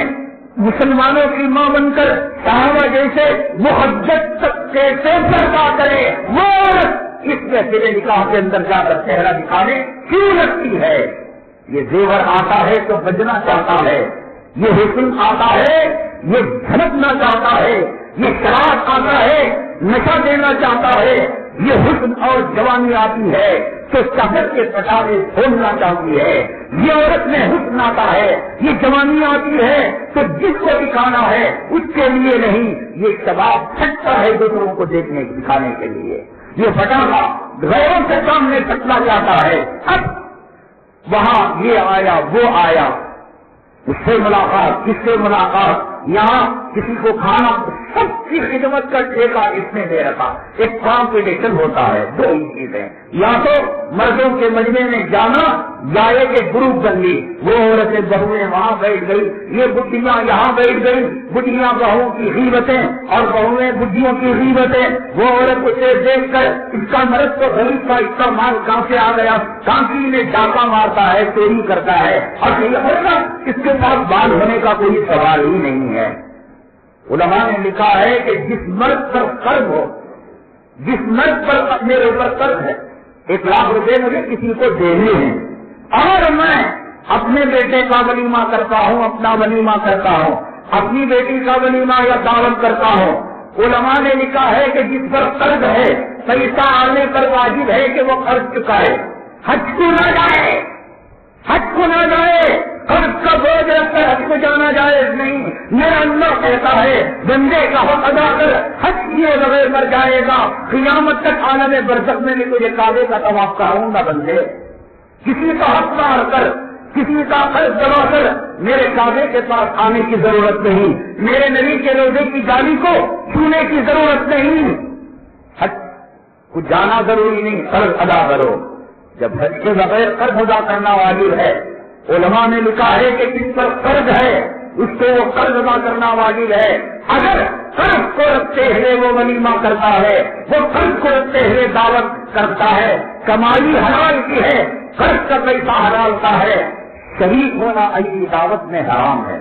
مسلمانوں کی ماں بن کر صحابہ جیسے محبت تک کیسے پردہ کرے، وہ عورت اس محفل نکاح کے اندر جا کر چہرہ دکھانے کیوں لگتی ہے؟ یہ زیور آتا ہے تو بجنا چاہتا ہے، یہ حسن آتا ہے، یہ جھلکنا چاہتا ہے، یہ شراب آتا ہے، نشہ دینا چاہتا ہے. یہ حسن اور جوانی آتی ہے تو شہر کے پٹاخے کھولنا چاہتی ہے. یہ عورت میں حسن آتا ہے، یہ جوانی آتی ہے تو جس کو دکھانا ہے اس کے لیے نہیں، یہ شباب پھٹتا ہے دوسروں کو دیکھنے دکھانے کے لیے. یہ پٹاخہ غیروں کے سامنے پھٹنا چاہتا ہے. اب وہاں یہ آیا وہ آیا، اس سے ملاقات، کس سے ملاقات، یہاں کسی کو کھانا، سب کی خدمت کا ٹھیکہ اس نے دے رکھا. ایک کمپٹیشن ہوتا ہے، دو ہی چیزیں، یا تو مردوں کے مجمع میں جانا یا ایک گروپ بن لی. وہ عورتیں بہویں وہاں بیٹھ گئی، یہ بڈیاں یہاں بیٹھ گئی، بڈیاں بہووں کی غیبتیں اور بہویں بڈیوں کی غیبتیں. وہ عورت اسے دیکھ کر اس کا مرد تو غریب کا، اس کا مال کہاں سے آ گیا، کانچی میں ڈاکہ مارتا ہے، چوری کرتا ہے، اور اس کے پاس بال ہونے کا کوئی سوال ہی نہیں ہے. علماء نے لکھا ہے کہ جس مرد پر قرض ہو، جس مرد پر میرے اوپر قرض ہے، 1 لاکھ روپے مجھے کسی کو دینے ہیں اور میں اپنے بیٹے کا ولیمہ کرتا ہوں، اپنا ولیمہ کرتا ہوں، اپنی بیٹی کا ولیمہ یا دعوت کرتا ہوں. علماء نے لکھا ہے کہ جس پر قرض ہے پیسہ آنے پر واجب ہے کہ وہ قرض چکائے، حج کو نہ جائے، حج کو نہ جائے، قرض کا بوجھ رکھ کر حج کو جانا جائز نہیں. میرا اللہ کہتا ہے بندے کا حق ادا کر، حج کیے بغیر مر جائے گا، قیامت تک عالم برزخ میں بھی تجھے کعبے کا طواف کراؤں گا. بندے کسی کا حق مار کر، کسی کا قرض جما کر میرے کعبے کے پاس آنے کی ضرورت نہیں، میرے نبی کے روزے کی جالی کو چھونے کی ضرورت نہیں. حج کو جانا ضروری نہیں، قرض ادا کرو. جب حج کے بغیر قرض ادا کرنا واجب ہے، علماء نے لکھا ہے کہ جس پر قرض ہے اس کو وہ قرض ادا کرنا واجب ہے. اگر قرض کو رکھتے ہوئے وہ ولیمہ کرتا ہے، وہ قرض کو رکھتے ہوئے دعوت کرتا ہے، کمائی حلال کی ہے، قرض کا پیسہ حلال کا ہے، شریک ہونا ایسی دعوت میں حرام ہے.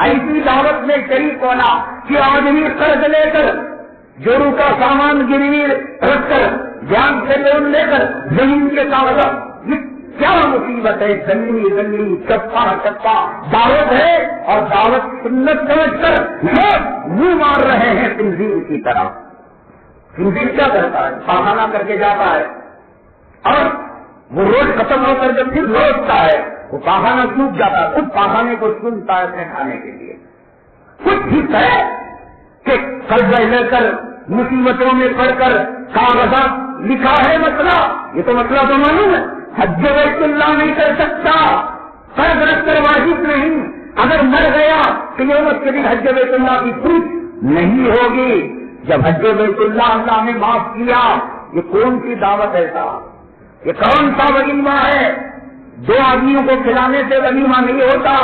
ایسی دعوت میں شریک ہونا کہ آدمی قرض لے کر، جورو کا سامان گروی رکھ کر، جان سے لون لے کر زمین کے کاغذات، کیا مصیبت ہے. گندی گندی چپا چپا دعوت ہے، اور دعوت سنت سمجھ کر لوگ منہ مار رہے ہیں تنظیم کی طرح. تنظیم کیا کرتا ہے؟ پاخانہ کر کے جاتا ہے اور وہ روز ختم ہو کر جب پھر لوٹتا ہے وہ پاخانہ سوکھ جاتا ہے، خود پاخانے کو سنتا ہے اپنے کھانے کے لیے. کچھ ہی ہے کہ قرض لے کر مصیبتوں میں پڑ کر کاغذات لکھا ہے مسئلہ، یہ تو مسئلہ تو معلوم ہے. حج بیت اللہ نہیں کر سکتا، قرض رکھ کر واجب نہیں. اگر مر گیا قیامت کے دن حج بیت اللہ کی پوچھ نہیں ہوگی. جب حج بیت اللہ نے معاف کیا، یہ کون سی دعوت ہے صاحب؟ یہ کون سا ولیمہ ہے؟ 2 آدمیوں کو کھلانے سے ولیمہ نہیں ہوتا،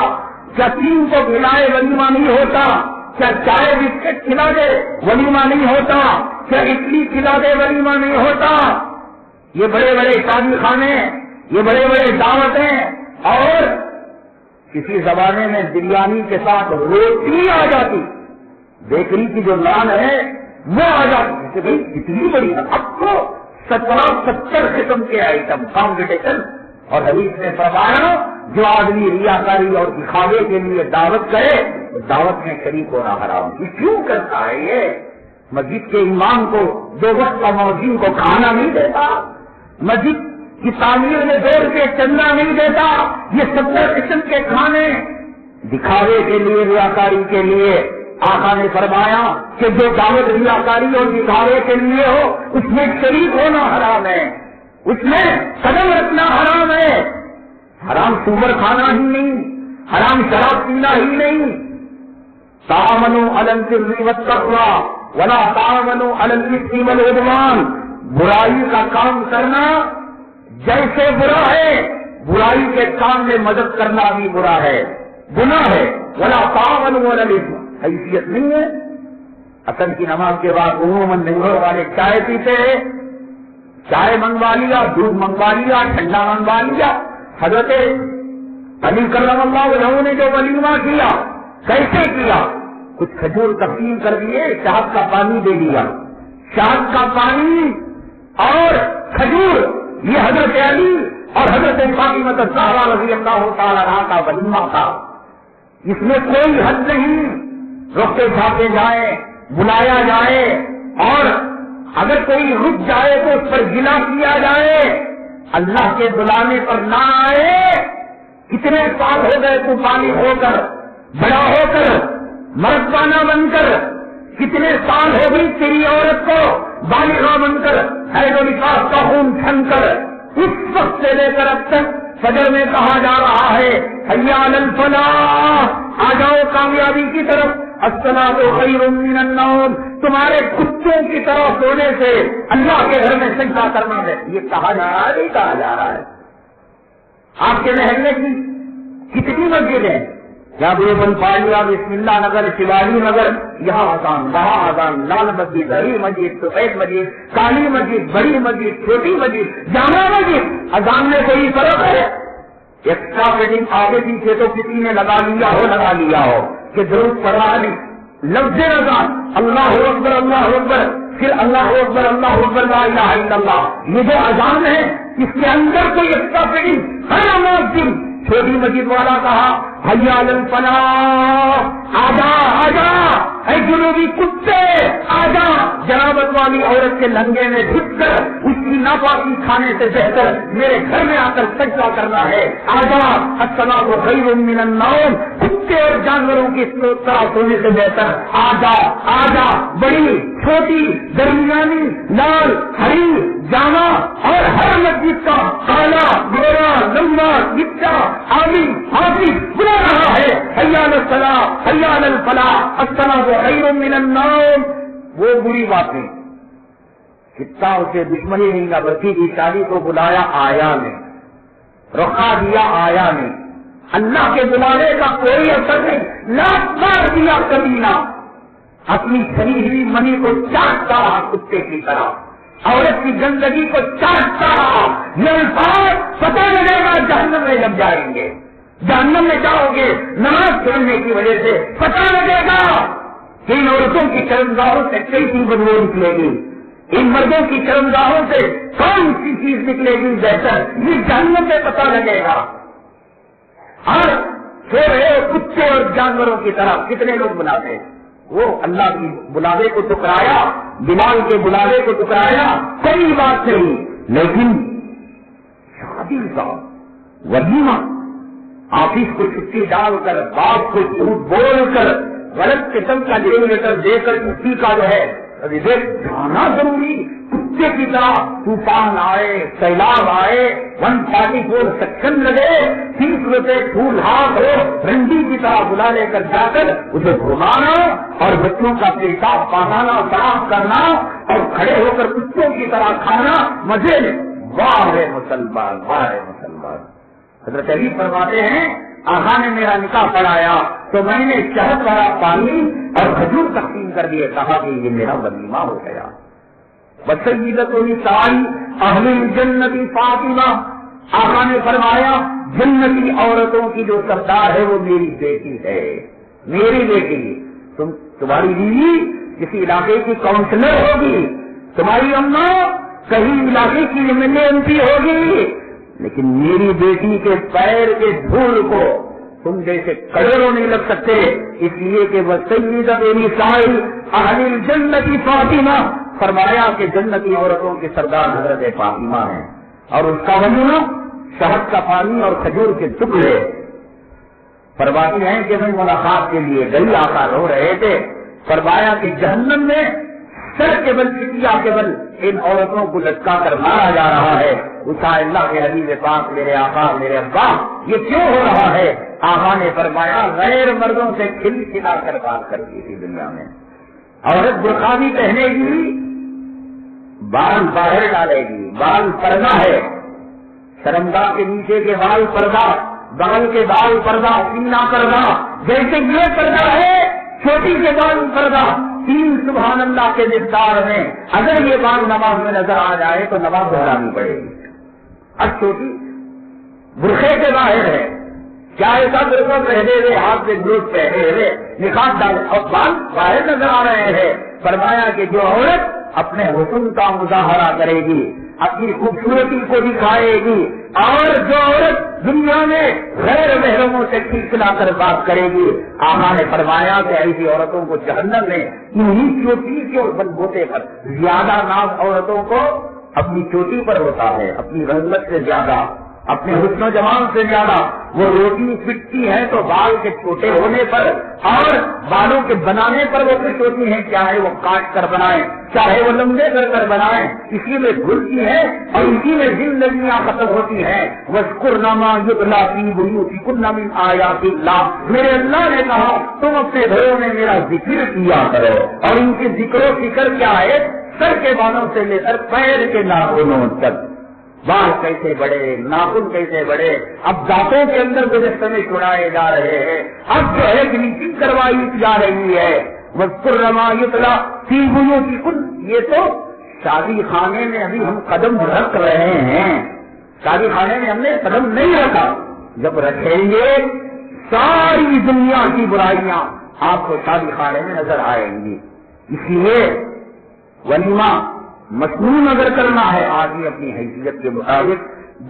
کیا 3 کو کھلائے ولیمہ نہیں ہوتا، کیا چائے بسکٹ کھلا دے ولیمہ نہیں ہوتا. کیا اڈلی کھلا دے ولیمہ نہیں ہوتا؟ یہ بڑے بڑے شادی خانے، یہ بڑے بڑے دعوتیں، اور کسی زمانے میں بریانی کے ساتھ روٹی آ جاتی، بیکری کی جو نان ہے وہ آ جاتی کہ بھائی کتنی بڑی، اب تو 70 قسم کے آئٹم کمپٹیشن. اور حدیث نے فرمایا جو آدمی ریاکاری اور دکھاوے کے لیے دعوت کرے دعوت میں شریک ہونا حرام. یہ کیوں کرتا ہے؟ یہ مسجد کے امام کو 2 وقت کا مؤذن کو کھانا نہیں دیتا، مسجد کی تعمیر میں 2 روپے چندہ نہیں دیتا. یہ 70 قسم کے کھانے دکھاوے کے لیے، ریاکاری کے لیے. آقا نے فرمایا کہ جو دعوت ریاکاری اور دکھاوے کے لیے ہو اس میں شریک ہونا حرام ہے، اس میں قدم رکھنا حرام ہے. حرام سور کھانا ہی نہیں، حرام شراب پینا ہی نہیں. تعاونوا علی البر والتقوی ولا تعاونوا علی الاثم والعدوان. برائی کا کام کرنا جیسے برا ہے، برائی کے کام میں مدد کرنا بھی برا ہے، گناہ ہے. ولا تعاونوا علی الاثم، حیثیت نہیں ہے. اصل کی نماز کے بعد عموماً ننگڑ والے چائے پیتے ہیں، چائے منگوا لیا، دودھ منگوا لیا، ٹھنڈا منگوا لیا. حضرت علی کرم اللہ وجہہ نے جو ولیمہ کیا کیسے کیا؟ کچھ کھجور تقسیم کر دیے، شہد کا پانی دے دیا. شہد کا پانی اور کھجور، یہ حضرت علی اور حضرت فاطمہ الزہرا رضی اللہ تعالی عنہا کا ولیمہ تھا. اس میں کوئی حد نہیں، روکے چھاپے جائیں، بلایا جائے، اور اگر کوئی رک جائے تو اس پر گلا کیا جائے. اللہ کے بلانے پر نہ آئے. کتنے سال ہو گئے تو پانی ہو کر، بڑا ہو کر، مردانہ بن کر، کتنے سال ہو گئی تیری عورت کو بالغہ بن کر، حیض و نفاس کا خون چھن کر. اس وقت سے لے کر اب تک فجر میں کہا جا رہا ہے حی علی الفلاح، آ جاؤ کامیابی کی طرف. الصلاۃ خیر من النوم، تمہارے کتوں کی طرح سونے سے اللہ کے گھر میں سجدہ کرنا ہے. یہ کہا جا رہا ہے، نہیں کہا جا رہا ہے. آپ کے محلے کی کتنی مسجد ہیں؟ یہاں بن پاڑیا، بسم اللہ نگر، شیوالی نگر، یہاں اذان، وہاں اذان، لال مسجد، ہری مسجد، سفید مسجد، کالی مسجد، بڑی مسجد، چھوٹی مسجد، جامع مسجد. اذان میں کوئی فرق ہے؟ ایکسٹرا فٹنگ آگے پیچھے تو کسی نے لگا لیا ہو کہ درود پڑھ رہا نہیں. لفظ اذان اللہ اکبر اللہ اکبر، پھر اللہ اکبر اللہ اکبر لا الہ الا اللہ. یہ جو اذان ہے اس کے اندر کوئی ایکسٹرا فٹنگ ہر مسجد. چھوٹی مسجد والا کہا حی علی الفلاح، آجا آجا اے جنوبی کتے، آجا. جنابت والی عورت کے لنگے میں جھک کر اس کی ناپاکی کھانے سے بہتر میرے گھر میں آ کر سجدہ کرنا ہے. آجا. الصلاۃ خیر من النوم، کتے اور جانوروں کی طرح سونے سے بہتر. آجا آجا. بڑی، چھوٹی، درمیانی، لال، ہری، جامع اور ہر مسجد کا کالا، گورا، لمبا، گچا، آمی، حافظ بلا رہا ہے حی علی الصلاۃ، حی علی الفلاح، الصلاۃ خیر من النوم. وہ بری بات ہے، کتا اسے دشمنی نہیں، بلکہ کی شادی کو بلایا آیا نے، رخا دیا آیا نے. اللہ کے بلانے کا کوئی اثر نہیں. لاکھ بار دیا کبینہ اپنی چھری ہوئی منی کو چاٹتا رہا کتے کی طرح، عورت کی گندگی کو چاٹتا رہا. یہ الفاظ پتہ لگے گا جہنم میں جب جائیں گے، جہنم میں جاؤ گے نماز چھوڑنے کی وجہ سے، پتہ لگے گا کہ ان عورتوں کی شرمگاہوں سے کیسی بدبو نکلے گی، ان مردوں کی شرمگاہوں سے کون سی چیز نکلے گی بہتر. یہ جہنم میں پتہ لگے گا. اور سو رہے کتے اور جانوروں کی طرح کتنے لوگ بلاتے ہیں. وہ اللہ کی بلاوے کو ٹکرایا، بلال کے بلاوے کو ٹکرایا، کوئی بات نہیں. لیکن شادی کا ولیمہ، آفس کو چھٹی ڈال کر، باپ کو جھوٹ بول کر، غلط قسم کا کلومیٹر دے کر اسی کا جو ہے جانا ضروری. کتے کی طرح طوفان آئے، سیلاب آئے، 144 سیکشن لگے، 30 روپے پھول ہاتھ ہو، رنڈی کی طرح بلا لے کر جا کر اسے گھمانا اور بچوں کا پیشاب پہنانا، صاف کرنا اور کھڑے ہو کر کتوں کی طرح کھانا مزے میں. واہ ہے مسلمان، واہ ہے مسلمان. حضرت علی فرماتے ہیں آقا نے میرا نکاح پڑھایا تو میں نے شہد والا پانی اور کھجور تقسیم کر دیے، کہا کہ یہ میرا ولیمہ ہو گیا. وسیدۃ نساء اہل الجنت فاطمہ، آقا نے فرمایا جنتی عورتوں کی جو سردار ہے وہ میری بیٹی ہے، میری بیٹی۔ تمہاری بیوی کسی علاقے کی کاؤنسلر ہوگی، تمہاری اماں کہیں علاقے کی MP ہوگی، لیکن میری بیٹی کے پیر کے دھول کو تم جیسے کروڑوں نہیں لگ سکتے، اس لیے کہ وہ سیدۃ نساء اہل الجنت فاطمہ، فرمایا کہ جنتی عورتوں کے سردار حضرت فاطمہ ہیں، اور اس کا نمونہ شہد کا پانی اور کھجور کے ٹکڑے۔ فرماتی ہیں کہ میں ملاقات کے لیے گئی، آقا رو رہے تھے، فرمایا کہ جہنم میں سر کے بل چٹیا کے بل ان عورتوں کو لٹکا کر مارا جا رہا ہے۔ اٹھا اللہ کے حبیب پاک میرے آقا میرے ابا یہ کیوں ہو رہا ہے؟ آقا نے فرمایا غیر مردوں سے کھل کھلا کر بات کرتی تھی دنیا میں، عورت برقع بھی پہنے گی، بال باہر ڈالے گی، بال پردہ ہے، شرمگاہ کے نیچے کے بال پردہ، بغل کے بال پردہ، سینہ پردہ، جیسے یہ پردہ ہے چھوٹی کے بال پردہ۔ 3 سبحان اللہ کے مقدار میں اگر یہ بات نماز میں نظر آ جائے تو نماز دہرانی پڑے گی۔ اب چھوٹی برقعے کے باہر ہے، کیا ایسا برقع پہنے ہوئے، ہاتھ میں گلوز پہنے ہوئے، نقاب ڈالے اور بال باہر نظر آ رہے ہیں۔ فرمایا کہ جو عورت اپنے حسن کا مظاہرہ کرے گی، اپنی خوبصورتی کو دکھائے گی، اور جو عورت دنیا میں غیر محرموں سے کھلکھلا کر بات کرے گی، آقا نے فرمایا کہ ایسی عورتوں کو جہنم میں انہی چوٹی کے اور بل بوتے پر زیادہ ناز عورتوں کو اپنی چوٹی پر ہوتا ہے، اپنی رنگت سے زیادہ، اپنے حسن و جمال سے زیادہ۔ وہ روٹی پٹتی ہے تو بال کے چھوٹے ہونے پر اور بالوں کے بنانے پر وہ خوش ہوتی ہیں، چاہے وہ کاٹ کر بنائیں، چاہے وہ لمبے کر بنائیں، اسی میں گھلتی ہے اور اسی میں زندگیاں ختم ہوتی ہیں۔ وَاذْكُرْنَ مَا يُتْلَىٰ فِي بُيُوتِكُنَّ مِنْ آيَاتِ اللَّهِ، میرے اللہ نے کہا تم اپنے گھروں میں میرا ذکر کیا کرو، اور ان کے ذکر و فکر کیا ہے؟ سر کے بالوں سے لے کر پیر کے ناخنوں تک، بال کیسے بڑے، ناخن کیسے بڑے، اب دانتوں کے اندر گزشتہ چھڑائے جا رہے ہیں، اب جو ہے گلیچنگ کروائی جا رہی ہے۔ وَاذْكُرْنَ مَا يُتْلَىٰ فِي بُيُوتِكُنَّ، یہ تو شادی خانے میں ابھی ہم قدم رکھ رہے ہیں، شادی خانے میں ہم نے قدم نہیں رکھا، جب رکھیں گے ساری دنیا کی برائیاں آپ کو شادی خانے میں نظر آئیں گی۔ اس لیے ولیمہ مسنون اگر کرنا ہے، آدمی اپنی حیثیت کے مطابق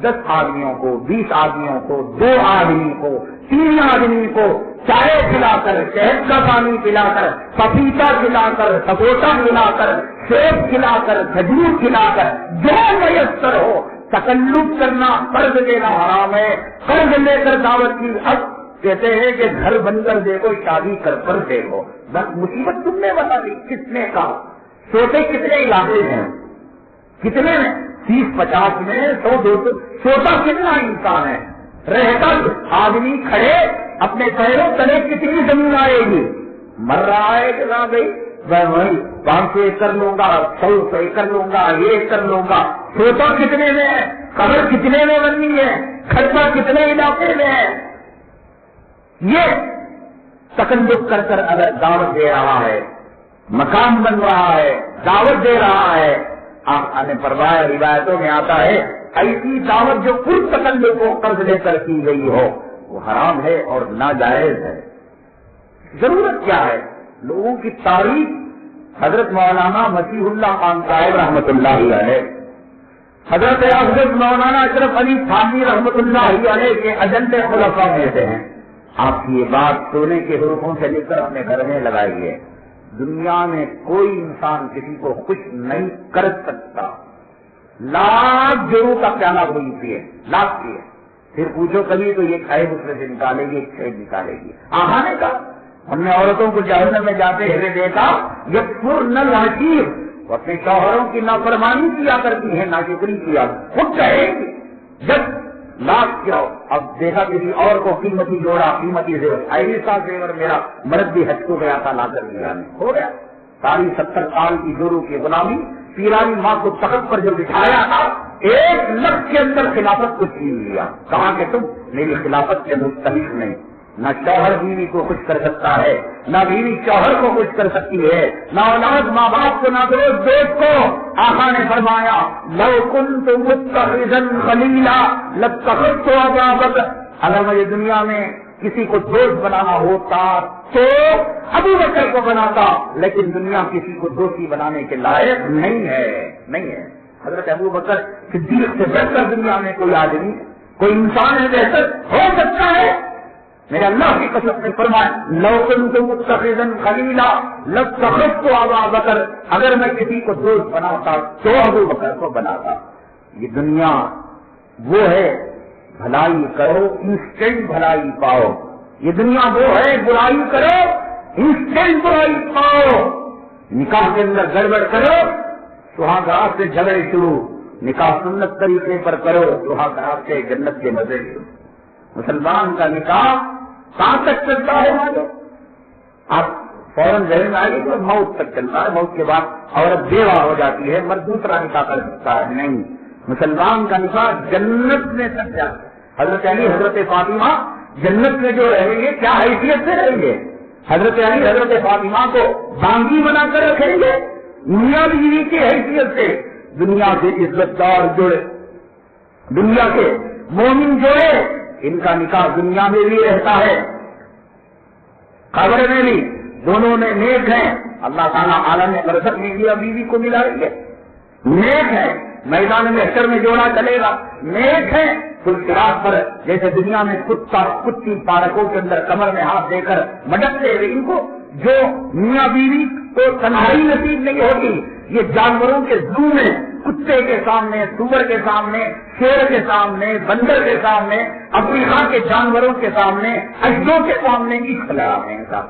10 آدمیوں کو، 20 آدمیوں کو، 2 آدمی کو، 3 آدمی کو چائے کھلا کر، شہد کا پانی پلا کر، پپیتا کھلا کر، سپوٹا کھلا کر، سیب کھلا کر، کھجور کھلا کر، جو میسر ہو، تکلف کرنا، قرض دینا حرام ہے، قرض لے کر دعوت کی۔ اب کہتے ہیں کہ گھر بن کر دیکھو، شادی کر دیکھو، بس مصیبت تم نے بتا دی۔ کس نے کہا؟ سوتے کتنے علاقے ہیں، کتنے میں 30-50 میں 100-200 سوتا کتنا انسان ہے، رہتا آدمی کھڑے اپنے پیروں تلے کتنی زمین آئے گی؟ مر رہا ہے کہ نہ بھائی، میں وہی 500 ایکڑ لوں گا، 100 ایکڑ لوں گا، یہ کر لوں گا۔ سوتا کتنے میں ہے، قبر کتنے میں بننی ہے، خرچہ کتنے علاقے میں ہے؟ یہ تکلف کر کر اگر دعوت دے رہا ہے، مکان بن رہا ہے، دعوت دے رہا ہے، آپ نے فرمایا روایتوں میں آتا ہے ایسی دعوت جو پر تکلف و قرض لے کر کی گئی ہو وہ حرام ہے اور ناجائز ہے۔ ضرورت کیا ہے؟ لوگوں کی تعریف حضرت مولانا مسیح اللہ خان صاحب رحمۃ اللہ علیہ، حضرت حضرت مولانا اشرف علی تھانوی رحمۃ اللہ علیہ کے اجل خلفاء میں سے ہیں۔ آپ کی یہ بات سونے کے حروفوں سے لے کر اپنے گھر میں لگائیے، دنیا میں کوئی انسان کسی کو خوش نہیں کر سکتا۔ لاکھ جرو کا پیالہ کوئی پیے، لاکھ پیے، پھر پوچھو کبھی تو یہ کھائے دوسرے سے نکالے گی، ایک شہد نکالے گی۔ آہانے کا ہم نے عورتوں کو جہنم میں جاتے ہوئے دیکھا، یکفرن العشیر، وہ اپنے شوہروں کی نافرمانی کیا کرتی ہیں، ناشکری کیا، خود کہے گی جب لاکھ کیا اب دیکھا کسی اور کو قیمتی جوڑا، قیمتی زیور، ایسا زیور میرا مرد بھی ہٹ کو گیا تھا لا کر دیا، ہو گیا۔ ساری 70 سال کی جورو کی غلامی، پیرانی ماں کو تخت پر جو بٹھایا تھا، 1 لکھ کے اندر خلافت کو چھین لیا، کہا کہ تم میری خلافت کے مستحق نہیں، نہ شوہر بیوی کو خوش کر سکتا ہے، نہ بیوی شوہر کو خوش کر سکتی ہے، نہ اولاد ماں باپ کو، نہ دوست کو۔ آقا نے فرمایا لو کنت متخذا خلیلا لاتخذت ابا بکر، اگر مجھے دنیا میں کسی کو دوست بنانا ہوتا تو ابو بکر کو بناتا، لیکن دنیا کسی کو دوستی بنانے کے لائق نہیں ہے۔ حضرت ابو بکر صدیق سے بڑھ کر دنیا میں کوئی آدمی، کوئی انسان ہے بہتر ہو سکتا ہے؟ میرے اللہ کی قسم نے فرمایا لو کنت متخذا خلیلا لاتخذت ابا بکر، اگر میں کسی کو دوست بناتا تو ابو بکر کو بناتا۔ یہ دنیا وہ ہے بھلائی کرو انسٹنٹ بھلائی پاؤ، یہ دنیا وہ ہے برائی کرو انسٹنٹ برائی پاؤ۔ نکاح کے اندر گڑبڑ کرو سہاگرات سے جھگڑے شروع، نکاح سنت طریقے پر کرو سہاگرات سے جنت کے مزے شروع۔ مسلمان کا نکاح کہاں تک چلتا ہے؟ آپ فوراً ذہن میں آئیے تو موت تک چلتا ہے، موت کے بعد عورت بیوہ ہو جاتی ہے، مرد دوسرا نکاح کر سکتا ہے، نہیں، مسلمان کا نکاح جنت میں تک جاتا ہے۔ حضرت علی حضرت فاطمہ جنت میں جو رہیں گے کیا حیثیت سے رہیں گے؟ حضرت علی حضرت فاطمہ کو بانگی بنا کر رکھیں گے میاں بیوی کی حیثیت سے۔ دنیا کے عزت دار جوڑے، دنیا کے مومن جوڑے، ان کا نکاح دنیا میں بھی رہتا ہے، قبر میں بھی، دونوں میں نیک ہیں، اللہ تعالیٰ عالم برزخ میں میاں بیوی کو ملا رہی ہے، نیک ہے، میدان محشر میں جوڑا چلے گا، نیک ہے، فراق پر جیسے دنیا میں کتا کتی پارکوں کے اندر کمر میں ہاتھ دے کر مٹکتے ہوئے، ان کو جو میاں بیوی کو تنہائی نصیب نہیں ہوتی، یہ جانوروں کے زو میں کتے کے سامنے، سور کے سامنے، شیر کے سامنے، بندر کے سامنے، افریقہ کے جانوروں کے سامنے، اجدوں کے سامنے اختلاف ہے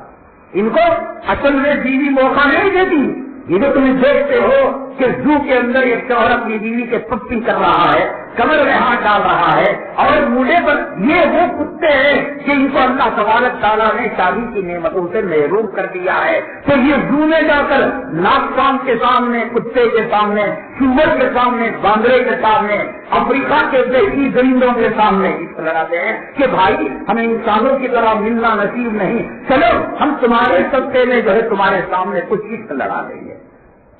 ان کو اصل میں بیوی موقع نہیں دیتی۔ یہ جو تمہیں دیکھتے ہو کہ زو کے اندر ایک شوہر اپنی بیوی کے پپی کر رہا ہے، کمر میں ہاتھ ڈال رہا ہے، اور مونڈے پر، یہ وہ کتے ہیں کہ ان کو اللہ تبارک تعالیٰ نے شادی کی نعمتوں سے محروم کر دیا ہے۔ تو یہ زو میں جا کر ناکام کے سامنے، کتے کے سامنے، سور کے سامنے، باندرے کے سامنے، افریقہ کے دیسی درندوں کے سامنے لڑاتے ہیں کہ بھائی ہمیں انسانوں کی طرح ملنا نصیب نہیں، چلو ہم تمہارے سطح میں جو ہے تمہارے سامنے کچھ عشق لڑا دیں گے۔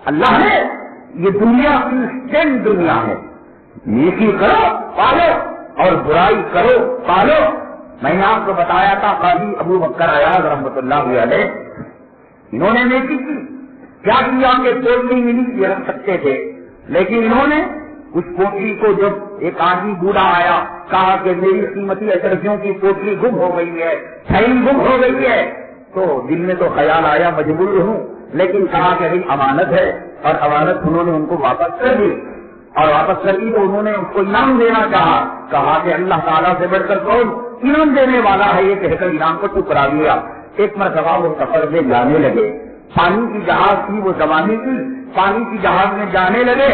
اللہ نے یہ دنیا انسٹنٹ دنیا ہے، نیکی کرو پالو اور برائی کرو پالو۔ میں نے آپ کو بتایا تھا قاضی ابو بکر ایاز رحمۃ اللہ علیہ، انہوں نے نیکی کی، کیا کیا کہ پوٹلی ملی یہ رکھ سکتے تھے، لیکن انہوں نے اس پوٹلی کو جب ایک آدمی بوڑھا آیا کہا کہ میری قیمتی اشرفیوں کی پوٹلی گم ہو گئی ہے، تھیلی گم ہو گئی ہے، تو دل میں تو خیال آیا مجبور ہوں، لیکن کہا کہ امانت ہے، اور امانت انہوں نے ان کو واپس کر دی، اور واپس کر دی تو انہوں نے اس کو انعام دینا چاہا، کہا کہ اللہ تعالیٰ سے بڑھ کر کون انعام دینے والا ہے، یہ کہہ کر انعام کو ٹکرا دیا۔ ایک مرتبہ وہ سفر میں جانے لگے، پانی کی جہاز تھی وہ زمانے کی، پانی کی جہاز میں جانے لگے،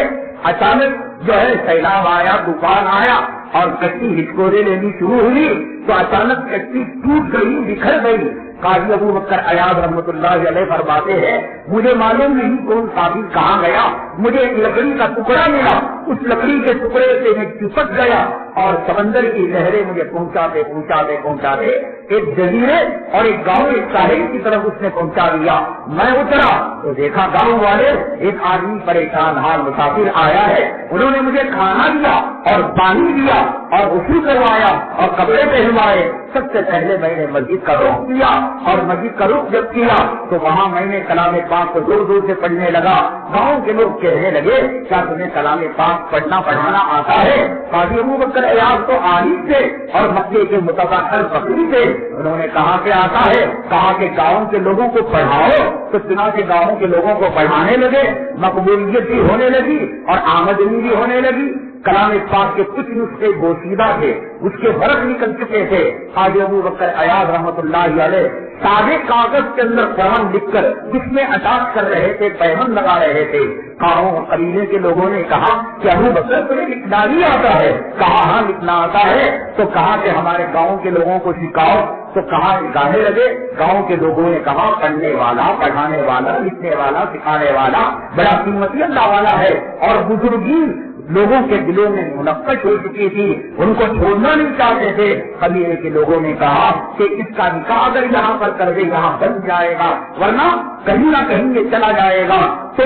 اچانک جو ہے سیلاب آیا، طوفان آیا اور کشتی ہچکورے لینی شروع ہوئی، تو اچانک کشتی ٹوٹ گئی، بکھر گئی۔ قاضی ابو بکر ایاز رحمۃ اللہ علیہ فرماتے ہیں مجھے معلوم نہیں کون صحابی کہاں گیا، مجھے ایک لکڑی کا ٹکڑا ملا، اس لکڑی کے ٹکڑے سے میں چپک گیا اور سمندر کی لہریں مجھے پہنچاتے ایک جزیرے اور ایک گاؤں ایک ساحل کی طرف اس نے پہنچا دیا۔ میں اترا تو دیکھا گاؤں والے ایک آدمی پریشان حال مسافر آیا ہے، انہوں نے مجھے کھانا دیا اور پانی دیا اور غسل کروایا اور کپڑے پہنوائے۔ سب سے پہلے میں نے مسجد کا رخ کیا، اور مسجد کا رخ جب کیا تو وہاں میں نے کلام پاک کو دور دور سے پڑھنے لگا۔ گاؤں کے لوگ کہنے لگے کیا تمہیں کلام پاک پڑھنا پڑھانا آتا ہے؟ قاضی ابو بکر ایاز تو عالم تھے اور مکے کے متفقر فقیہ تھے، انہوں نے کہا کہ آتا ہے، کہا کہ گاؤں کے لوگوں کو پڑھاؤ، تو چنانچہ گاؤں کے لوگوں کو پڑھانے لگے، مقبولیت بھی ہونے لگی اور آمدنی بھی ہونے لگی۔ کلام پاک کے کچھ نسخے بوسیدہ تھے، اس کے فرق نکل چکے تھے۔ قاضی ابو بکر ایاز رحمۃ اللہ علیہ سادے کاغذ کے اندر قرآن لکھ کر جس میں اٹاچ کر رہے تھے، پیغام لگا رہے تھے۔ گاؤں قبیلے کے لوگوں نے کہا کہ ابو بکر تمہیں لکھنا بھی آتا ہے؟ کہا ہاں لکھنا آتا ہے۔ تو کہا کہ ہمارے گاؤں کے لوگوں کو سکھاؤ، تو کہا سکھانے لگے۔ گاؤں کے لوگوں نے کہا پڑھنے والا، پڑھانے والا، لکھنے والا، سکھانے والا بڑا قیمتی اللہ والا ہے، اور بزرگی لوگوں کے دلوں میں منعقد ہو چکی تھی، ان کو چھوڑنا نہیں چاہتے تھے۔ قبیلے کے لوگوں نے کہا کہ اس کا نکاح اگر یہاں پر کر دے یہاں بن جائے گا، ورنہ کہیں نہ کہیں یہ چلا جائے گا۔ تو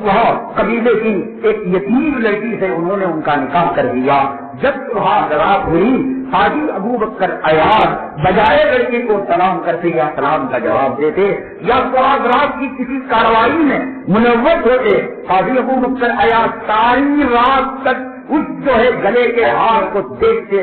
وہ قبیلے کی ایک یتیم لڑکی سے انہوں نے ان کا نکاح کر دیا۔ جب رات ہوئی، حاجی ابو بکر عیاض بجائے لڑکی کو سلام کرتے یا سلام کا جواب دیتے یا رات کی کسی کارروائی میں منوت ہوتے، حاجی ابو بکر عیاض ساری رات تک اس جو ہے گلے کے ہار کو دیکھتے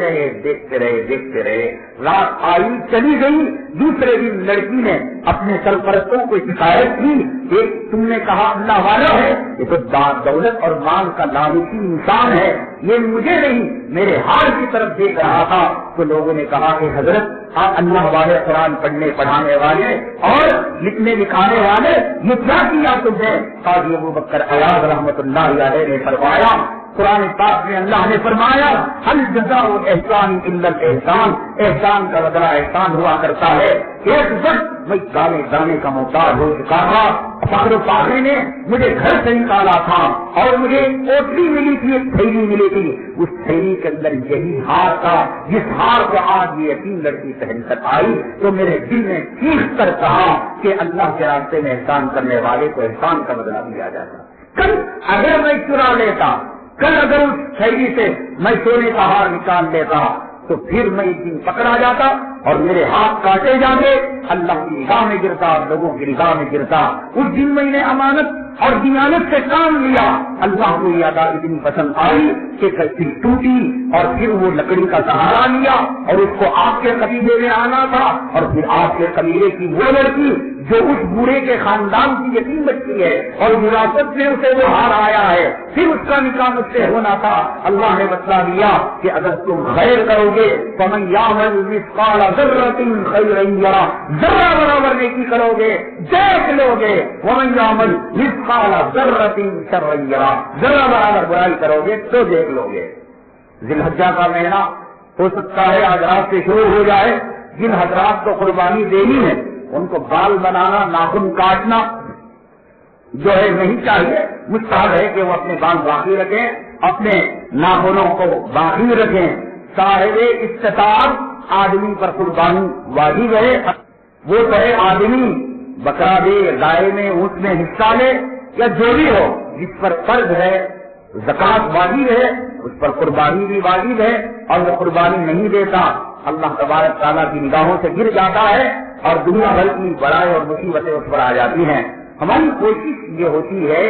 رہے۔ رات آئی چلی گئی، دوسرے دن لڑکی نے اپنے سرپرستوں کو شکایت کی کہ تم نے کہا اللہ والا ہے، یہ تو دولت اور مال کا لالچی انسان ہے، یہ مجھے نہیں میرے ہار کی طرف دیکھ رہا تھا۔ تو لوگوں نے کہا کہ حضرت آپ اللہ والے، قرآن پڑھنے پڑھانے والے اور لکھنے لکھانے والے، یہ کیا کیا تم نے؟ قاضی ابو بکر عیاض رحمۃ اللہ علیہ نے فرمایا، قرآن پاک میں اللہ نے فرمایا ہل جزاء الاحسان الا الاحسان، احسان کا بدلہ احسان ہوا کرتا ہے۔ ایک وقت میں دانے دانے کا محتاج ہو چکا تھا، فخر پاخر نے مجھے گھر سے نکالا تھا اور مجھے اوٹلی ملی تھی، ایک تھیلی ملی تھی، اس تھیلی کے اندر یہی ہار تھا جس ہار کو آج یہ یتیم لڑکی پہن کر آئی۔ تو میرے دل نے چیخ کر کہا کہ اللہ کے راستے میں احسان کرنے والے کو احسان کا بدلہ دیا جاتا۔ کل اگر میں چرا لیتا، کل اگر اس تھیلی سے میں سونے کا ہار نکال لیتا تو پھر میں ایک دن پکڑا جاتا اور میرے ہاتھ کاٹے جاتے، اللہ کی نگاہ میں گرتا، لوگوں کی نگاہ میں گرتا۔ اس دن میں نے امانت اور دیانت سے کام لیا، اللہ کو یہ ادا اتنی پسند آئی کہ کشتی ٹوٹی اور پھر وہ لکڑی کا سہارا لیا اور اس کو آپ کے قبیلے میں آنا تھا، اور پھر آپ کے قبیلے کی وہ لڑکی جو اس بوڑھے کے خاندان کی یتیم بچی ہے اور وراثت میں اسے وہ ہار آیا ہے، پھر اس کا نکاح مجھ سے ہونا تھا۔ اللہ نے بتلا دیا کہ اگر تم خیر کرو گے فمن یعمل مثقال ذرۃ خیرا یرہ، ذرہ برابر نیکی کرو گے دیکھ لو گے، ومن یعمل مثقال ذرۃ شرا یرہ، ذرہ برابر برائی کرو گے تو دیکھ لو گے۔ ذی الحجہ کا مہینہ ہو سکتا ہے آج رات سے شروع ہو جائے، جن حضرات کو قربانی دینی ہے ان کو بال بنانا، ناخن کاٹنا جو ہے نہیں چاہیے، مستحب ہے کہ وہ اپنے بال باقی رکھیں، اپنے ناخنوں کو باقی رکھیں۔ صاحب استطاعت آدمی پر قربانی واجب ہے، وہ چاہے آدمی بکرا دے، گائے میں، اونٹ میں حصہ لے یا جو بھی ہو، جس پر فرض ہے زکات واجب ہے اس پر قربانی بھی واجب ہے، اور وہ قربانی نہیں دیتا اللہ تبارک تعالیٰ کی نگاہوں سے گر جاتا ہے اور دنیا بھر کی بڑائی اور مصیبتیں اس پر آ جاتی ہیں۔ ہماری کوشش یہ ہوتی ہے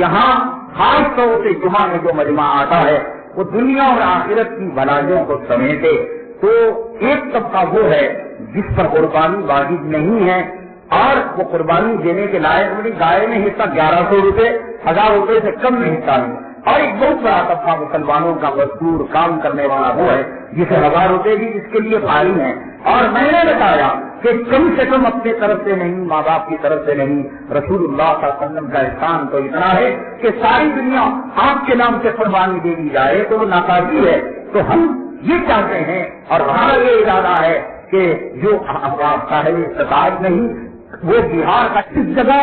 یہاں خاص طور سے جمعہ میں جو مجمع آتا ہے وہ دنیا اور آخرت کی بھلائیوں کو سمیٹے۔ تو ایک طبقہ وہ ہے جس پر قربانی واجب نہیں ہے اور وہ قربانی دینے کے لائق نہیں، گائے میں حصہ 1100 روپے 1000 روپے سے کم میں حصہ نہیں، اور ایک بہت بڑا طبقہ مسلمانوں کا مزدور کام کرنے والا وہ ہے جسے 1000 روپے بھی اس کے لیے بھاری ہیں۔ اور میں نے بتایا کہ کم سے کم اپنے طرف سے نہیں، ماں باپ کی طرف سے نہیں، رسول اللہ صلی اللہ علیہ وسلم کا احسان تو اتنا ہے کہ ساری دنیا آپ کے نام سے قربانی دے دی جائے تو وہ ناکافی ہے۔ تو ہم یہ چاہتے ہیں اور ہمارا یہ ارادہ ہے کہ جو صاحب استطاعت نہیں وہ بہار کا اس جگہ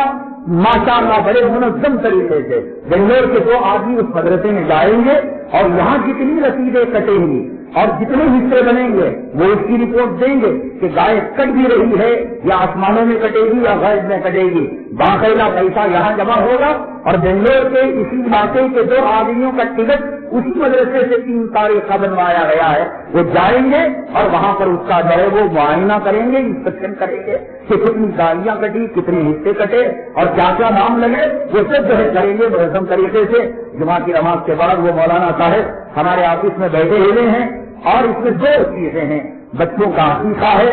ماشاءاللہ بڑے منظم طریقے سے بنگلور کے 2 آدمی اس مدرسے میں جائیں گے اور یہاں جتنی رسیدیں کٹیں گی اور جتنے حصے بنیں گے وہ اس کی رپورٹ دیں گے کہ گائے کٹ بھی رہی ہے یا آسمانوں میں کٹے گی یا غیب میں کٹے گی، باقاعدہ پیسہ یہاں جمع ہوگا اور بنگلور کے اسی علاقے کے 2 آدمیوں کا ٹکٹ اسی مدرسے سے 3 تاریخ کا بنوایا گیا ہے، وہ جائیں گے اور وہاں پر اس کا جو ہے وہ معائنہ کریں گے، انسپیکشن کریں گے کہ کتنی گاڑیاں کٹی، کتنے حصے کٹے اور کیا کیا نام لگے، وہ سب جو ہے کریں گے منظم طریقے سے۔ جمعہ کی نماز کے بعد وہ مولانا صاحب ہمارے آفس میں بیٹھے ہوئے ہیں اور اس میں 2 چیزیں ہیں، بچوں کا عقیقہ ہے،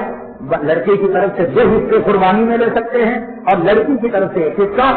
لڑکے کی طرف سے 2 حصے قربانی میں لے سکتے ہیں اور لڑکی کی طرف سے 1 حصہ۔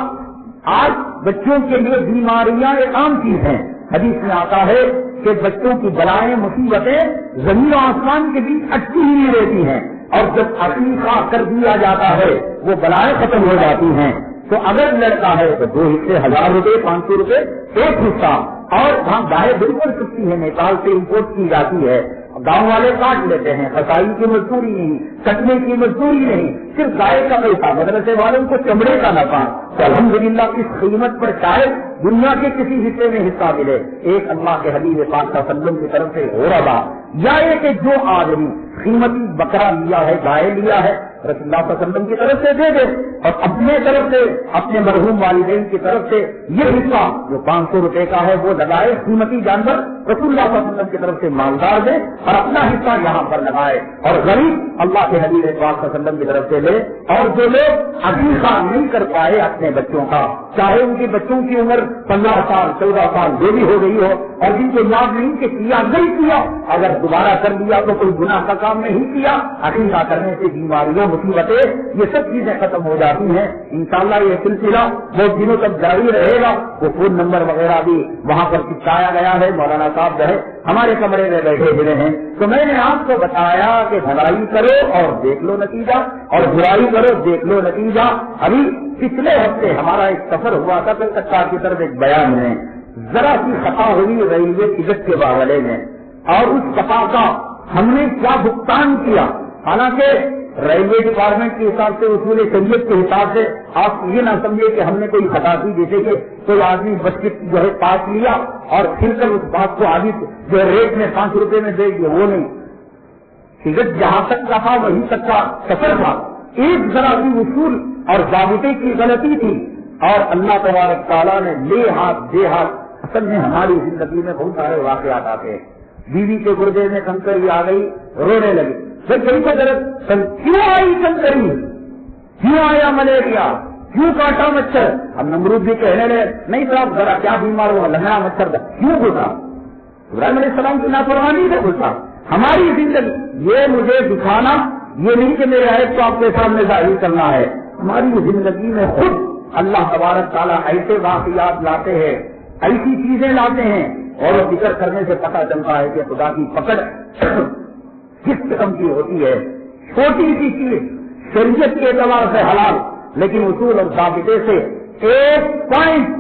آج بچوں کے لیے بیماریاں ایک عام چیز ہیں، حدیث میں آتا ہے کہ بچوں کی بلائیں مصیبتیں زمین و آسمان کے بیچ اٹکی ہی نہیں رہتی ہیں، اور جب عقیقہ کر دیا جاتا ہے وہ بلائیں ختم ہو جاتی ہیں۔ تو اگر لڑکا ہے تو 2 حصے 1000 روپے 500 روپے 1 حصہ، اور وہاں گائے بالکل سستی ہے، نیپال سے امپورٹ کی جاتی ہے گاؤں والے کاٹ لیتے ہیں، کسائی کی مزدوری نہیں، کٹنے کی مزدوری نہیں، صرف گائے کا پیسہ، مدرسے والوں کو چمڑے کا نفع، تو الحمدللہ اس قیمت پر شاید دنیا کے کسی حصے میں حصہ ملے، ایک اللہ کے حبیب پاک صلی اللہ علیہ وسلم کی طرف سے ہو رہا، یا یہ کہ جو آدمی قیمتی بکرا لیا ہے، گائے لیا ہے، رسول اللہ صلی اللہ علیہ وسلم کی طرف سے دے دے، اور اپنے طرف سے اپنے مرحوم والدین کی طرف سے یہ حصہ جو 500 روپے کا ہے وہ لگائے، قیمتی جانور رسول اللہ صلی اللہ علیہ وسلم کی طرف سے مالدار دے اور اپنا حصہ یہاں پر لگائے، اور غریب اللہ کے حبیب پاک صلی اللہ علیہ وسلم کی طرف سے لے، اور جو لوگ عقیقہ نہیں کر پائے اپنے بچوں کا، چاہے ان کے بچوں کی عمر 15 سال 14 سال جو بھی ہو گئی ہو، اور جن کو یاد نہیں کہ کیا نہیں کیا، اگر دوبارہ کر لیا تو کوئی گناہ کا کام نہیں کیا، عقیقہ کرنے سے بیماریاں مصیبتیں یہ سب چیزیں ختم ہو جاتی ہیں۔ انشاءاللہ یہ سلسلہ بہت دنوں تک جاری رہے گا، وہ فون نمبر وغیرہ بھی وہاں پر چپکایا گیا ہے، مولانا صاحب جو ہے ہمارے کمرے میں بیٹھے ہوئے ہیں، تو میں نے آپ کو بتایا کہ بھلائی کرو اور دیکھ لو نتیجہ، اور برائی کرو دیکھ لو نتیجہ۔ ابھی پچھلے ہفتے ہمارا ایک سفر ہوا تھا کلکتہ کی طرف، ایک بیان میں ذرا سی خطا ہوئی ریلوے ٹکٹ کے معاملے میں، اور اس خطا کا ہم نے کیا بھگتان کیا، حالانکہ ریلوے ڈپارٹمنٹ کے حساب سے، اصول شریعت کے حساب سے آپ یہ نہ سمجھے کہ ہم نے کوئی خطا کی، جیسے کہ کوئی آدمی بس جو ہے پاس لیا اور پھر کر اس بات کو آگے جو ہے ریٹ میں 5 روپے میں دے دیا، وہ نہیں، ٹکٹ جہاں تک کا تھا وہیں تک کا سفر تھا، ایک ذرا سی اصول اور ضابطے کی غلطی تھی، اور اللہ تبارک تعالیٰ نے لے ہاتھ دے ہاتھ۔ اصل میں ہماری زندگی میں بہت سارے واقعات آتے ہیں، بیوی کے گردے میں کنکری آ گئی، رونے لگی، کیوں آئی کنکری، کیوں آیا ملیریا، کیوں کاٹا مچھر؟ اب نمرود بھی کہنے لگے نہیں صاحب ذرا کیا بیمار ہوا، لگنا مچھر تھا، کیوں گھسا؟ ابراہیم علیہ السلام کی نافرمانی سے گھسا۔ ہماری زندگی یہ مجھے دکھانا یہ نہیں کہ میرے عیب کو آپ کے سامنے ظاہر کرنا ہے، ہماری زندگی میں خود اللہ تبارک تعالیٰ ایسے واقعات لاتے ہیں، ایسی چیزیں لاتے ہیں، اور ذکر کرنے سے پتہ چلتا ہے کہ خدا کی پکڑ کس قسم کی ہوتی ہے۔ چھوٹی سی چیز شریعت کے اعتبار سے حلال، لیکن اصول اور ضابطے سے ایک پوائنٹ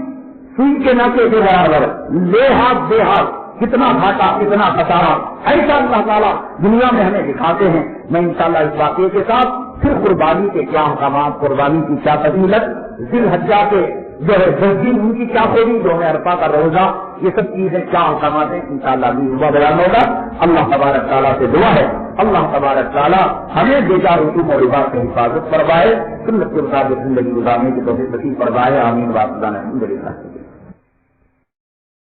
سوئی کے ناکے کے برابر، لے ہاتھ دے ہاتھ، کتنا گھاٹا کتنا خسارہ، ایسا اللہ تعالیٰ دنیا میں ہمیں دکھاتے ہیں۔ میں انشاءاللہ اس واقعے کے ساتھ پھر قربانی کے کیا احکامات، قربانی کی کیا فضیلت، ذی الحجہ کے جو ہے 10 دن ان کی کیا خوبی، جو ہے عرفہ کا روزہ، یہ سب چیزیں کیا احکامات ہیں، انشاءاللہ بھی صبح بیان ہوگا۔ اللہ تبارک تعالیٰ سے دعا ہے اللہ تبارک تعالیٰ ہمیں بیچار رسوم اور ربا سے حفاظت فرمائے، سنت کے مطابق زندگی گزارنے کی توفیق نصیب فرمائے، آمین۔ الحمد للہ۔